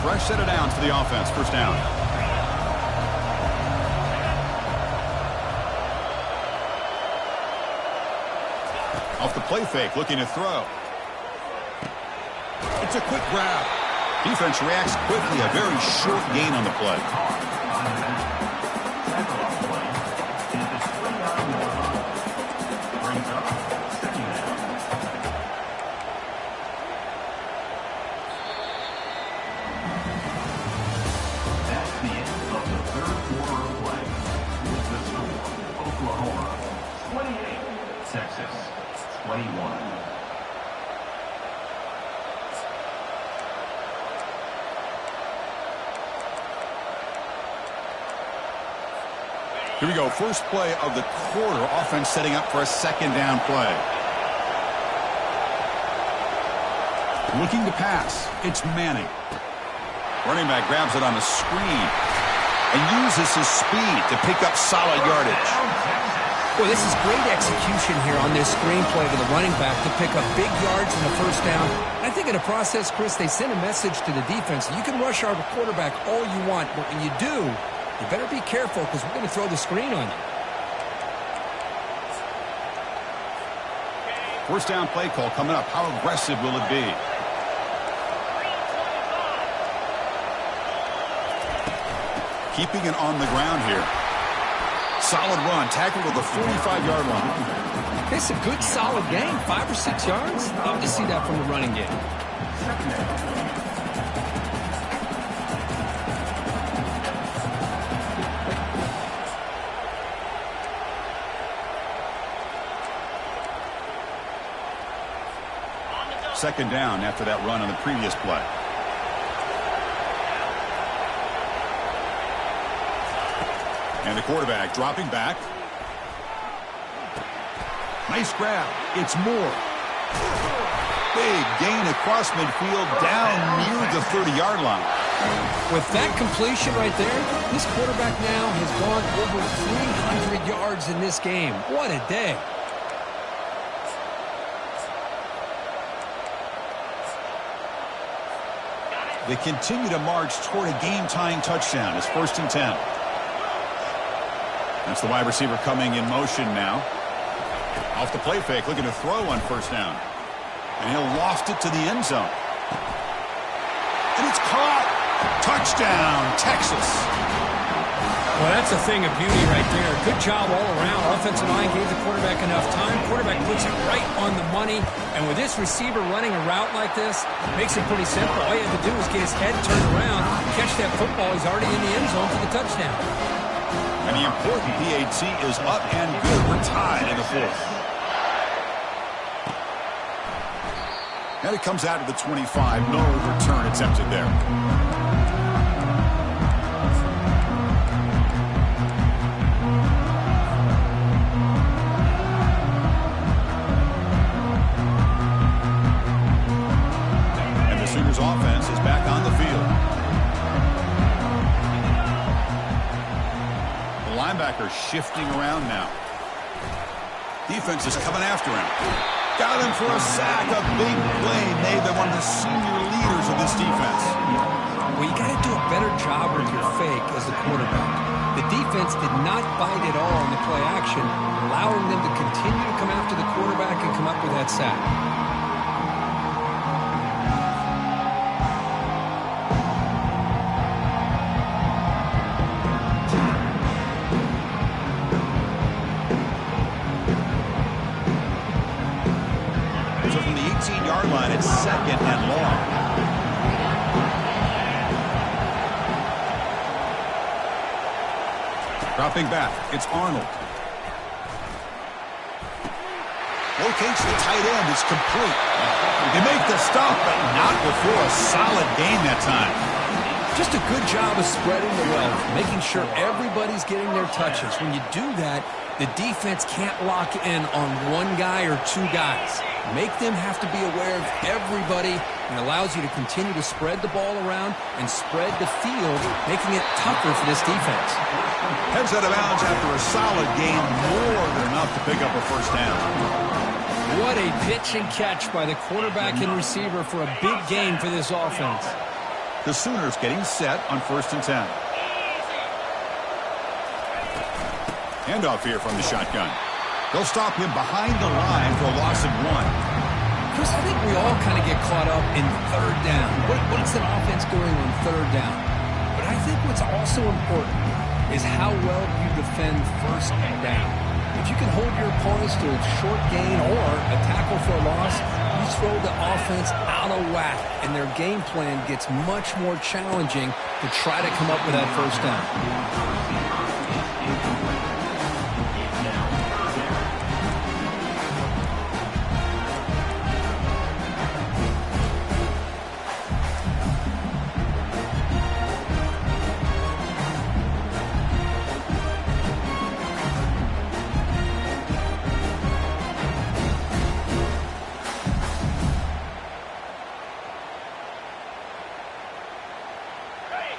Fresh set of downs for the offense. First down. Off the play fake, looking to throw. It's a quick grab. Defense reacts quickly. A very short gain on the play. Here we go. First play of the quarter. Offense setting up for a second down play. Looking to pass. It's Manning. Running back grabs it on the screen and uses his speed to pick up solid yardage. Well, this is great execution here on this screen play to the running back to pick up big yards in the first down. I think in the process, Chris, they send a message to the defense. You can rush our quarterback all you want, but when you do, you better be careful because we're going to throw the screen on you. First down play call coming up. How aggressive will it be? Keeping it on the ground here. Solid run. Tackle to the 45-yard line. It's a good, solid game. 5 or 6 yards. Love to see that from the running game. Second down after that run on the previous play. And the quarterback dropping back. Nice grab. It's Moore. Big gain across midfield down near the 30-yard line. With that completion right there, this quarterback now has gone over 300 yards in this game. What a day. They continue to march toward a game-tying touchdown. It's 1st and 10. That's the wide receiver coming in motion now. Off the play fake, looking to throw on first down. And he'll loft it to the end zone. And it's caught. Touchdown, Texas. Well, that's a thing of beauty right there. Good job all around. Offensive line gave the quarterback enough time. Quarterback puts it right on the money. And with this receiver running a route like this, it makes it pretty simple. All you have to do is get his head turned around, catch that football. He's already in the end zone for the touchdown. And the important PAT is up and good. We're tied in the fourth. And it comes out of the 25. No return attempted there. Offense is back on the field. The linebacker shifting around now. Defense is coming after him. Got him for a sack. A big play made by one of the senior leaders of this defense. Well, you got to do a better job with your fake as the quarterback. The defense did not bite at all in the play action, allowing them to continue to come after the quarterback and come up with that sack. So from the 18-yard line, it's 2nd and long. Dropping back, it's Arnold. Locates the tight end, it's complete. They make the stop, but not before a solid gain that time. Just a good job of spreading the wealth, making sure everybody's getting their touches. When you do that, the defense can't lock in on one guy or two guys. Make them have to be aware of everybody, and allows you to continue to spread the ball around and spread the field, making it tougher for this defense. Heads out of bounds after a solid gain, more than enough to pick up a first down. What a pitch and catch by the quarterback and receiver for a big gain for this offense. The Sooners getting set on 1st and 10. Handoff here from the shotgun. They'll stop him behind the line for a loss of 1. Chris, I think we all kind of get caught up in 3rd down. What's an offense doing on 3rd down? But I think what's also important is how well you defend 1st down. If you can hold your opponents to a short gain or a tackle for a loss, you throw the offense out of whack, and their game plan gets much more challenging to try to come up with that 1st down.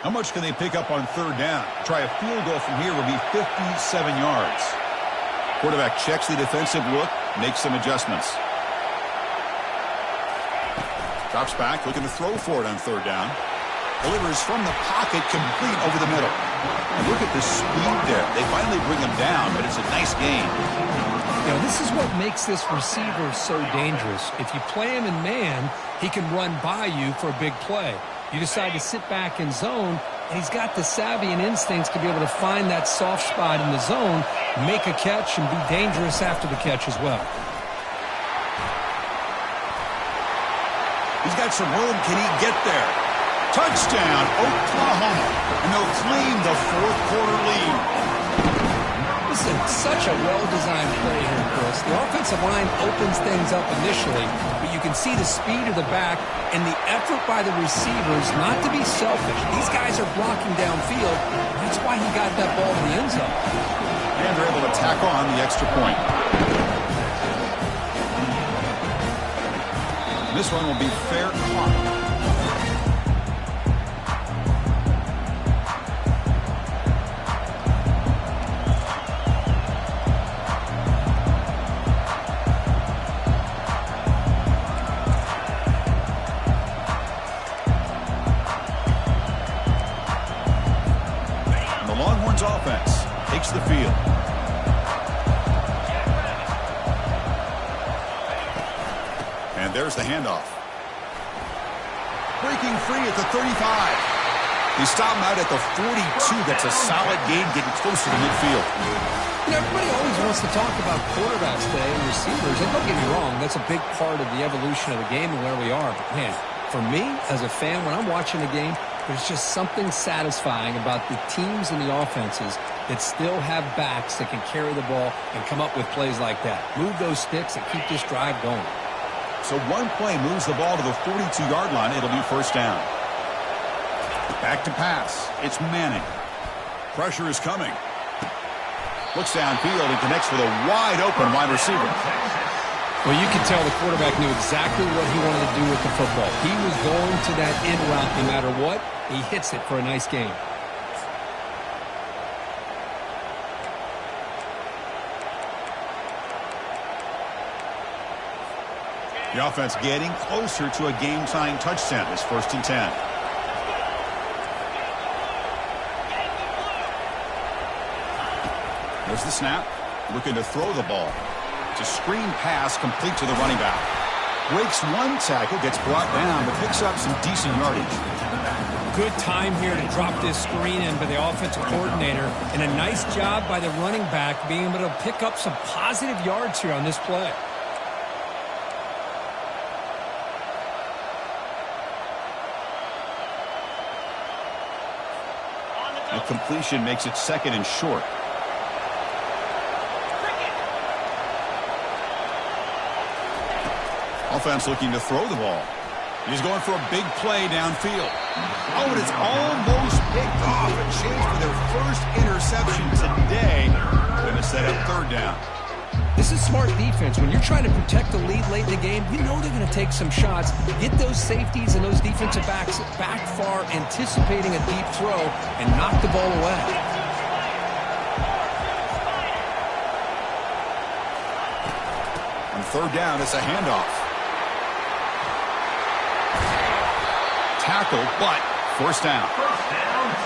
How much can they pick up on 3rd down? Try a field goal from here would be 57 yards. Quarterback checks the defensive look, makes some adjustments. Drops back, looking to throw for it on 3rd down. Delivers from the pocket, complete over the middle. And look at the speed there. They finally bring him down, but it's a nice gain. You know, this is what makes this receiver so dangerous. If you play him in man, he can run by you for a big play. You decide to sit back in zone, and he's got the savvy and instincts to be able to find that soft spot in the zone, make a catch, and be dangerous after the catch as well. He's got some room. Can he get there? Touchdown, Oklahoma. And they'll claim the 4th quarter lead. This is such a well-designed play here, Chris. The offensive line opens things up initially, but you can see the speed of the back and the effort by the receivers not to be selfish. These guys are blocking downfield. That's why he got that ball in the end zone. And they're able to tack on the extra point. This one will be fair caught. Offense takes the field. And there's the handoff. Breaking free at the 35. He stopped him out at the 42. That's a solid gain, getting closer to midfield. You know, everybody always wants to talk about quarterbacks today and receivers. And don't get me wrong, that's a big part of the evolution of the game and where we are. But, man, for me, as a fan, when I'm watching a game, there's just something satisfying about the teams and the offenses that still have backs that can carry the ball and come up with plays like that. Move those sticks and keep this drive going. So one play moves the ball to the 42-yard line. It'll be 1st down. Back to pass. It's Manning. Pressure is coming. Looks downfield and connects with a wide-open wide receiver. Well, you can tell the quarterback knew exactly what he wanted to do with the football. He was going to that in route no matter what. He hits it for a nice gain. The offense getting closer to a game-tying touchdown. It's 1st and 10. There's the snap. Looking to throw the ball. It's a screen pass complete to the running back. Breaks one tackle, gets brought down, but picks up some decent yardage. Good time here to drop this screen in by the offensive coordinator, and a nice job by the running back being able to pick up some positive yards here on this play. A completion makes it 2nd and short. Offense looking to throw the ball. He's going for a big play downfield. Oh, and it's almost picked off. A chance for their first interception today. Going to set up 3rd down. This is smart defense. When you're trying to protect the lead late in the game, you know they're going to take some shots. Get those safeties and those defensive backs back far, anticipating a deep throw, and knock the ball away. On 3rd down, it's a handoff. Tackle, but 1st down.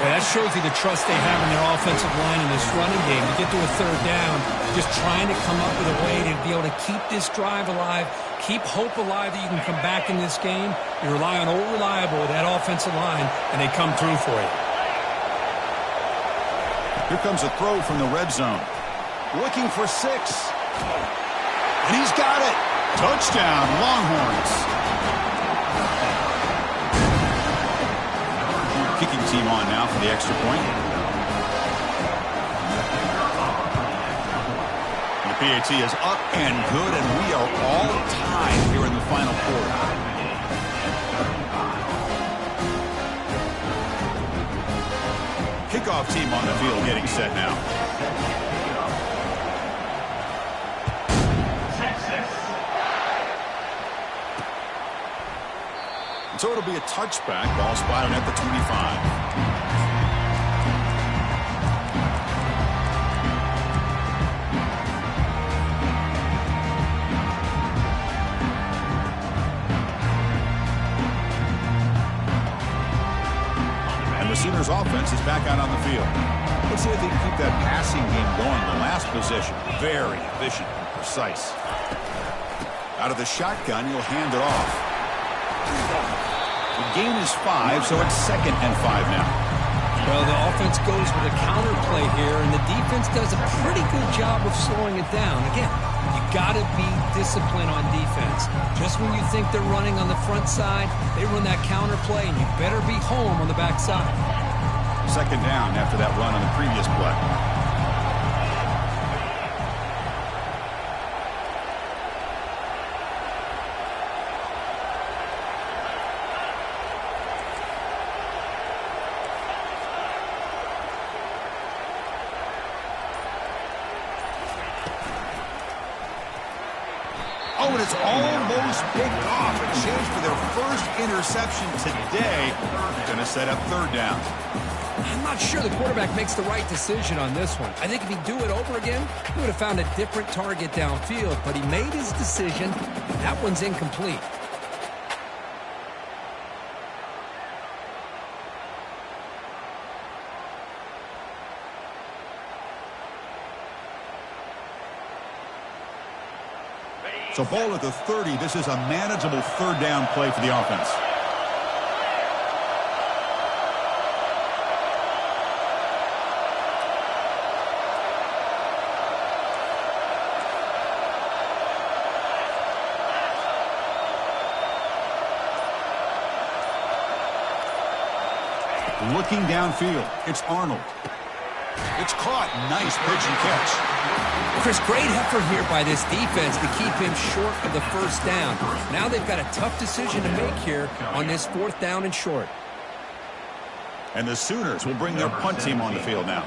Yeah, that shows you the trust they have in their offensive line in this running game. To get to a 3rd down, just trying to come up with a way to be able to keep this drive alive, keep hope alive that you can come back in this game. You rely on old reliable, that offensive line, and they come through for you. Here comes a throw from the red zone. Looking for 6. And he's got it. Touchdown, Longhorns. Kicking team on now for the extra point. The PAT is up and good, and we are all tied here in the final quarter. Kickoff team on the field getting set now. So it'll be a touchback. Ball spotted at the 25. And the Sooners offense is back out on the field. Let's see if they can keep that passing game going. The last possession, very efficient and precise. Out of the shotgun, he'll hand it off. The gain is 5, so it's 2nd and 5 now. Well, the offense goes with a counter play here, and the defense does a pretty good job of slowing it down. Again, you got to be disciplined on defense. Just when you think they're running on the front side, they run that counter play, and you better be home on the back side. 2nd down after that run on the previous play. Oh, and it's almost picked off. A chance for their first interception today. Going to set up 3rd down. I'm not sure the quarterback makes the right decision on this one. I think if he'd do it over again, he would have found a different target downfield, but he made his decision. That one's incomplete. So ball at the 30. This is a manageable 3rd down play for the offense. Looking downfield. It's Arnold. It's caught. Nice pitch and catch. Chris, great effort here by this defense to keep him short of the 1st down. Now they've got a tough decision to make here on this 4th down and short. And the Sooners will bring their punt team on the field now.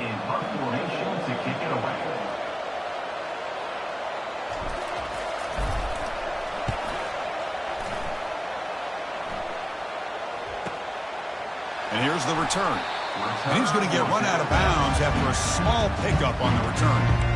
And here's the return. And he's going to get run out of bounds after a small pickup on the return.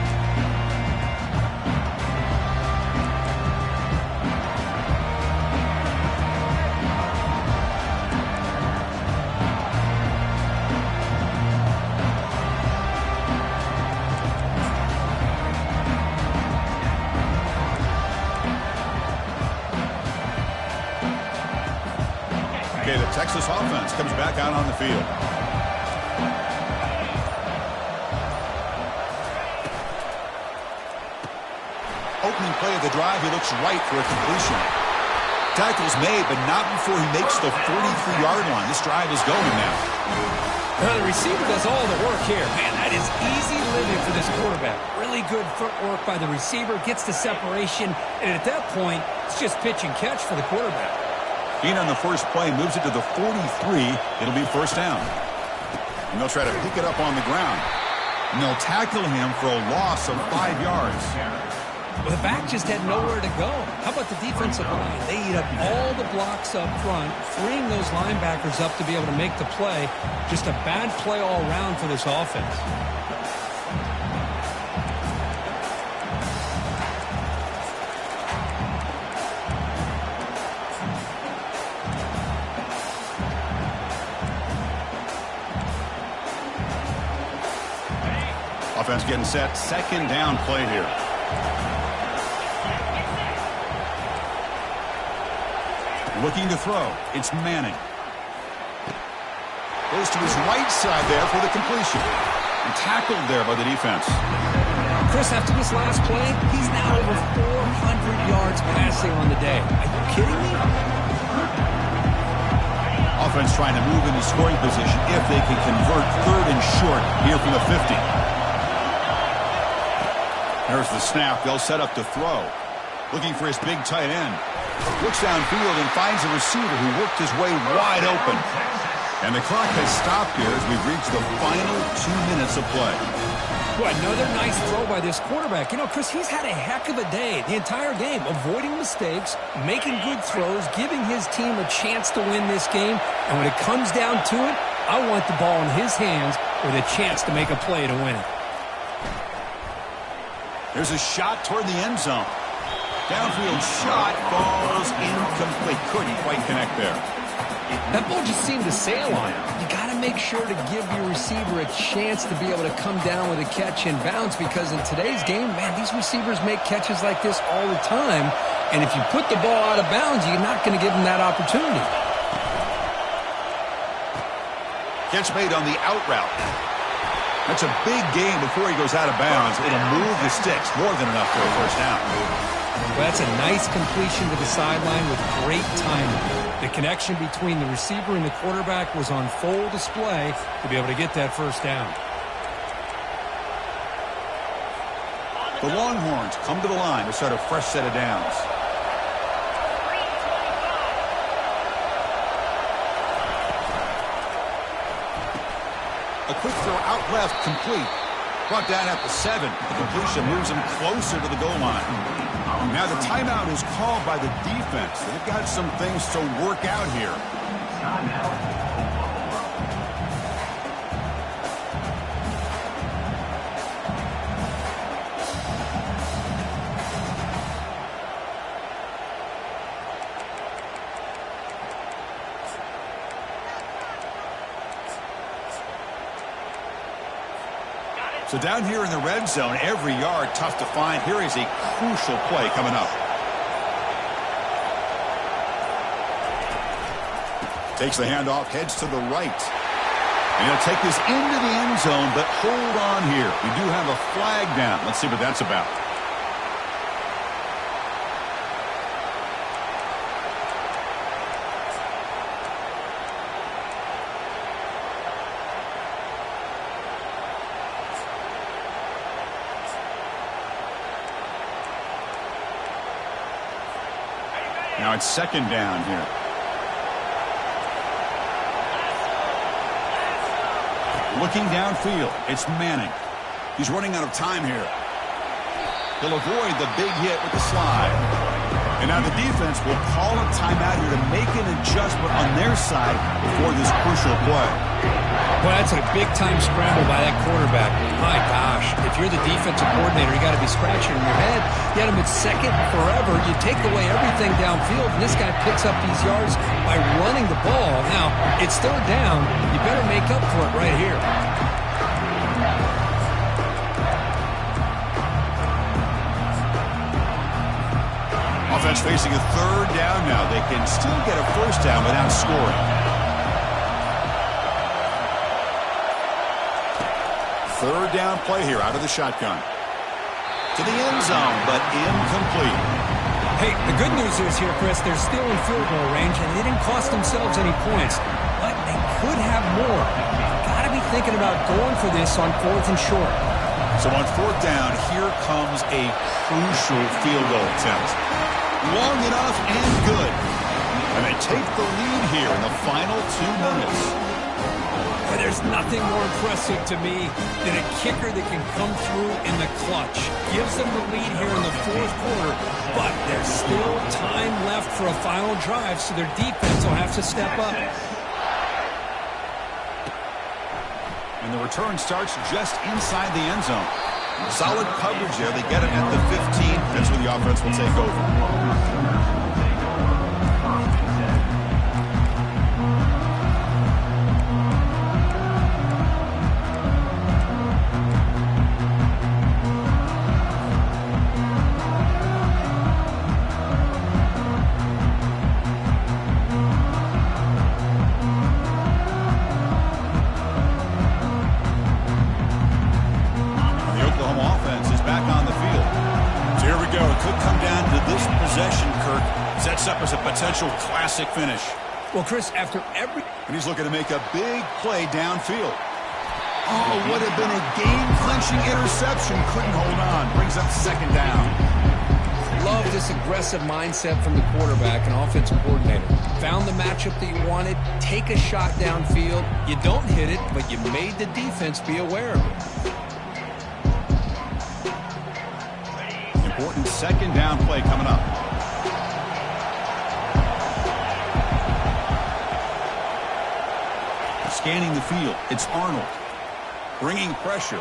Texas offense comes back out on the field. Opening play of the drive, he looks right for a completion. Tackle's made, but not before he makes the 43-yard line. This drive is going now. The receiver does all the work here. Man, that is easy living for this quarterback. Really good footwork by the receiver, gets the separation, and at that point, it's just pitch and catch for the quarterback. In on the first play, moves it to the 43. It'll be first down. And they'll try to pick it up on the ground. And they'll tackle him for a loss of 5 yards. Well, the back just had nowhere to go. How about the defensive line? They eat up all the blocks up front, freeing those linebackers up to be able to make the play. Just a bad play all around for this offense. Offense getting set. Second down play here. Looking to throw. It's Manning. Goes to his right side there for the completion. And tackled there by the defense. Chris, after this last play, he's now over 400 yards passing on the day. Are you kidding me? Offense trying to move into scoring position if they can convert third and short here from the 50. There's the snap. They'll set up to throw. Looking for his big tight end. Looks downfield and finds a receiver who worked his way wide open. And the clock has stopped here as we've reached the final 2 minutes of play. Well, another nice throw by this quarterback. You know, Chris, he's had a heck of a day the entire game, avoiding mistakes, making good throws, giving his team a chance to win this game. And when it comes down to it, I want the ball in his hands with a chance to make a play to win it. There's a shot toward the end zone. Downfield shot falls incomplete. Couldn't quite connect there. That ball just seemed to sail on him. You got to make sure to give your receiver a chance to be able to come down with a catch and bounce, because in today's game, man, these receivers make catches like this all the time. And if you put the ball out of bounds, you're not going to give them that opportunity. Catch made on the out route. That's a big gain before he goes out of bounds. It'll move the sticks. More than enough for a first down. Well, that's a nice completion to the sideline with great timing. The connection between the receiver and the quarterback was on full display to be able to get that first down. The Longhorns come to the line to start a fresh set of downs. A quick throw out left, complete. Brought down at the 7. The completion moves him closer to the goal line. Now the timeout is called by the defense. They've got some things to work out here. So down here in the red zone, every yard tough to find. Here is a crucial play coming up. Takes the handoff, heads to the right. And he'll take this into the end zone, but hold on here. We do have a flag down. Let's see what that's about. Now it's second down here. Looking downfield, it's Manning. He's running out of time here. He'll avoid the big hit with the slide. And now the defense will call a timeout here to make an adjustment on their side before this crucial play. Well, that's a big-time scramble by that quarterback. My gosh, if you're the defensive coordinator, you got to be scratching your head. You had him at second forever. You take away everything downfield, and this guy picks up these yards by running the ball. Now, it's third down. You better make up for it right here. Offense facing a third down now. They can still get a first down without scoring. Third down play here out of the shotgun. To the end zone, but incomplete. Hey, the good news is here, Chris, they're still in field goal range, and they didn't cost themselves any points. But they could have more. Got to be thinking about going for this on 4th and short. So on 4th down, here comes a crucial field goal attempt. Long enough and good. And they take the lead here in the final 2 minutes. Well, there's nothing more impressive to me than a kicker that can come through in the clutch. Gives them the lead here in the 4th quarter, but there's still time left for a final drive, so their defense will have to step up. And the return starts just inside the end zone. Solid coverage there. They get it at the 15. That's where the offense will take over. Up as a potential classic finish. Well, Chris, after every... And he's looking to make a big play downfield. Oh, would have been a game-clinching interception. Couldn't hold on. Brings up 2nd down. Love this aggressive mindset from the quarterback and offensive coordinator. Found the matchup that you wanted. Take a shot downfield. You don't hit it, but you made the defense be aware of it. Important 2nd down play coming up. Scanning the field, it's Arnold. Bringing pressure.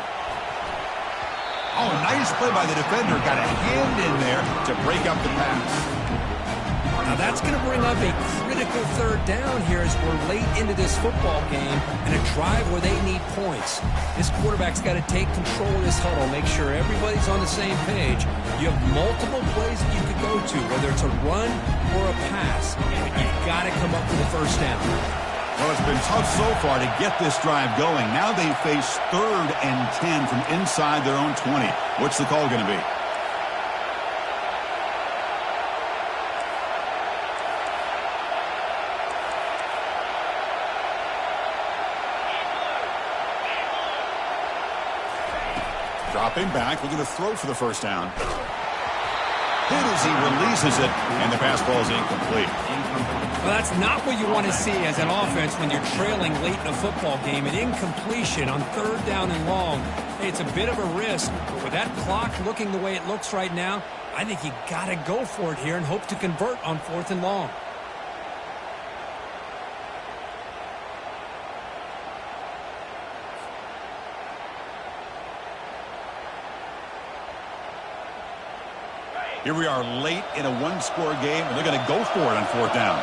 Oh, nice play by the defender. Got a hand in there to break up the pass. Now that's going to bring up a critical 3rd down here as we're late into this football game and a drive where they need points. This quarterback's got to take control of this huddle, make sure everybody's on the same page. You have multiple plays that you could go to, whether it's a run or a pass. But you've got to come up with a 1st down. Well, it's been tough so far to get this drive going. Now they face 3rd and 10 from inside their own 20. What's the call going to be? Dropping back, looking to throw for the 1st down. Hit as he releases it, and the pass ball is incomplete. Well, that's not what you want to see as an offense when you're trailing late in a football game. An incompletion on 3rd down and long. Hey, it's a bit of a risk, but with that clock looking the way it looks right now, I think you got to go for it here and hope to convert on 4th and long. Here we are late in a 1-score game, and they're going to go for it on 4th down.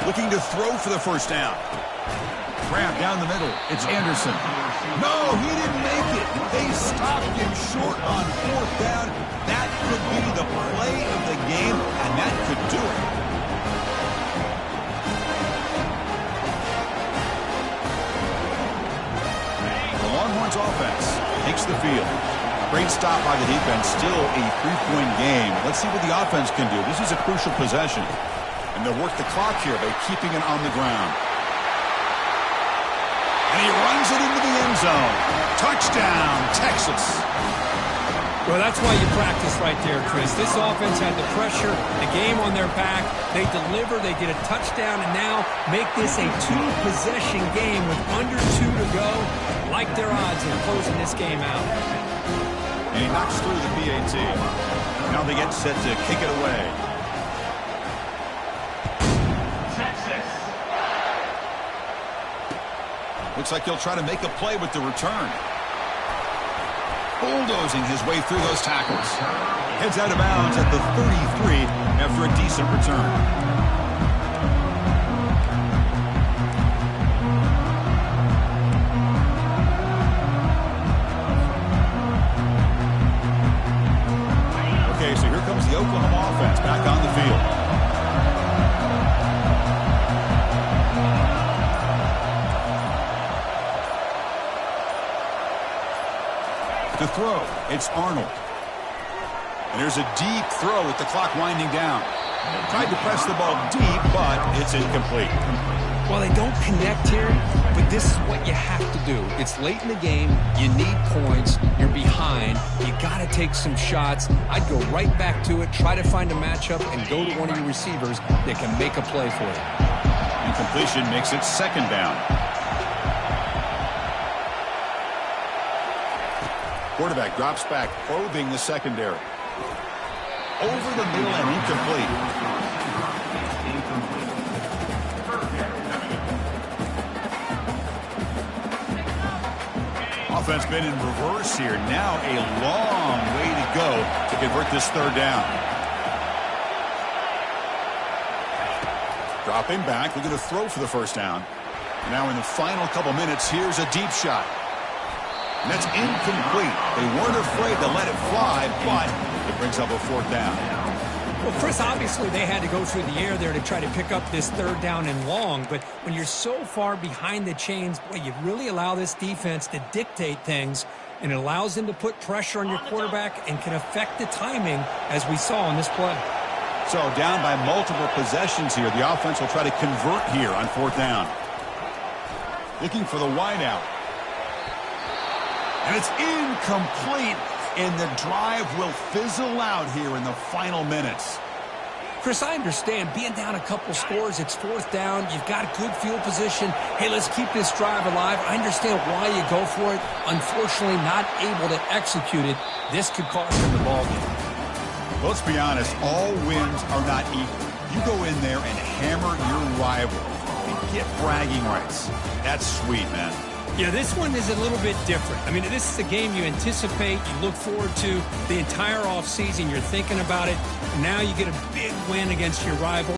Looking to throw for the 1st down. Grab down the middle. It's Anderson. No, he didn't make it. They stopped him short on 4th down. That could be the play of the game, and that could do it. Longhorns offense takes the field. Great stop by the defense. Still a 3-point game. Let's see what the offense can do. This is a crucial possession. And they'll work the clock here by keeping it on the ground. And he runs it into the end zone. Touchdown, Texas. Well, that's why you practice right there, Chris. This offense had the pressure, the game on their back. They deliver, they get a touchdown, and now make this a 2-possession game with under 2 to go. Like their odds of closing this game out. And he knocks through the PAT. Now they get set to kick it away. Texas. Looks like he'll try to make a play with the return. Bulldozing his way through those tackles. Heads out of bounds at the 33 after a decent return. throw. It's Arnold. And there's a deep throw with the clock winding down. Tried to press the ball deep, but it's incomplete. Well, they don't connect here, but this is what you have to do. It's late in the game. You need points. You're behind. You got to take some shots. I'd go right back to it, try to find a matchup, and go to one of your receivers that can make a play for you. Incompletion makes it second down. Quarterback drops back, probing the secondary. Over the middle and incomplete. Offense been in reverse here. Now a long way to go to convert this third down. Dropping back, looking to throw for the first down. Now in the final couple minutes, here's a deep shot. And that's incomplete. They weren't afraid to let it fly, but it brings up a fourth down. Well, Chris, obviously they had to go through the air there to try to pick up this third down and long, but when you're so far behind the chains, boy, you really allow this defense to dictate things, and it allows them to put pressure on your quarterback and can affect the timing, as we saw in this play. So down by multiple possessions here, the offense will try to convert here on fourth down. Looking for the wideout. And it's incomplete, and the drive will fizzle out here in the final minutes. Chris, I understand being down a couple scores, it's fourth down, you've got a good field position. Hey, let's keep this drive alive. I understand why you go for it. Unfortunately, not able to execute it. This could cost them the ball game. Well, let's be honest, all wins are not equal. You go in there and hammer your rival and get bragging rights. That's sweet, man. Yeah, this one is a little bit different. I mean, this is a game you anticipate, you look forward to the entire offseason. You're thinking about it. Now you get a big win against your rival.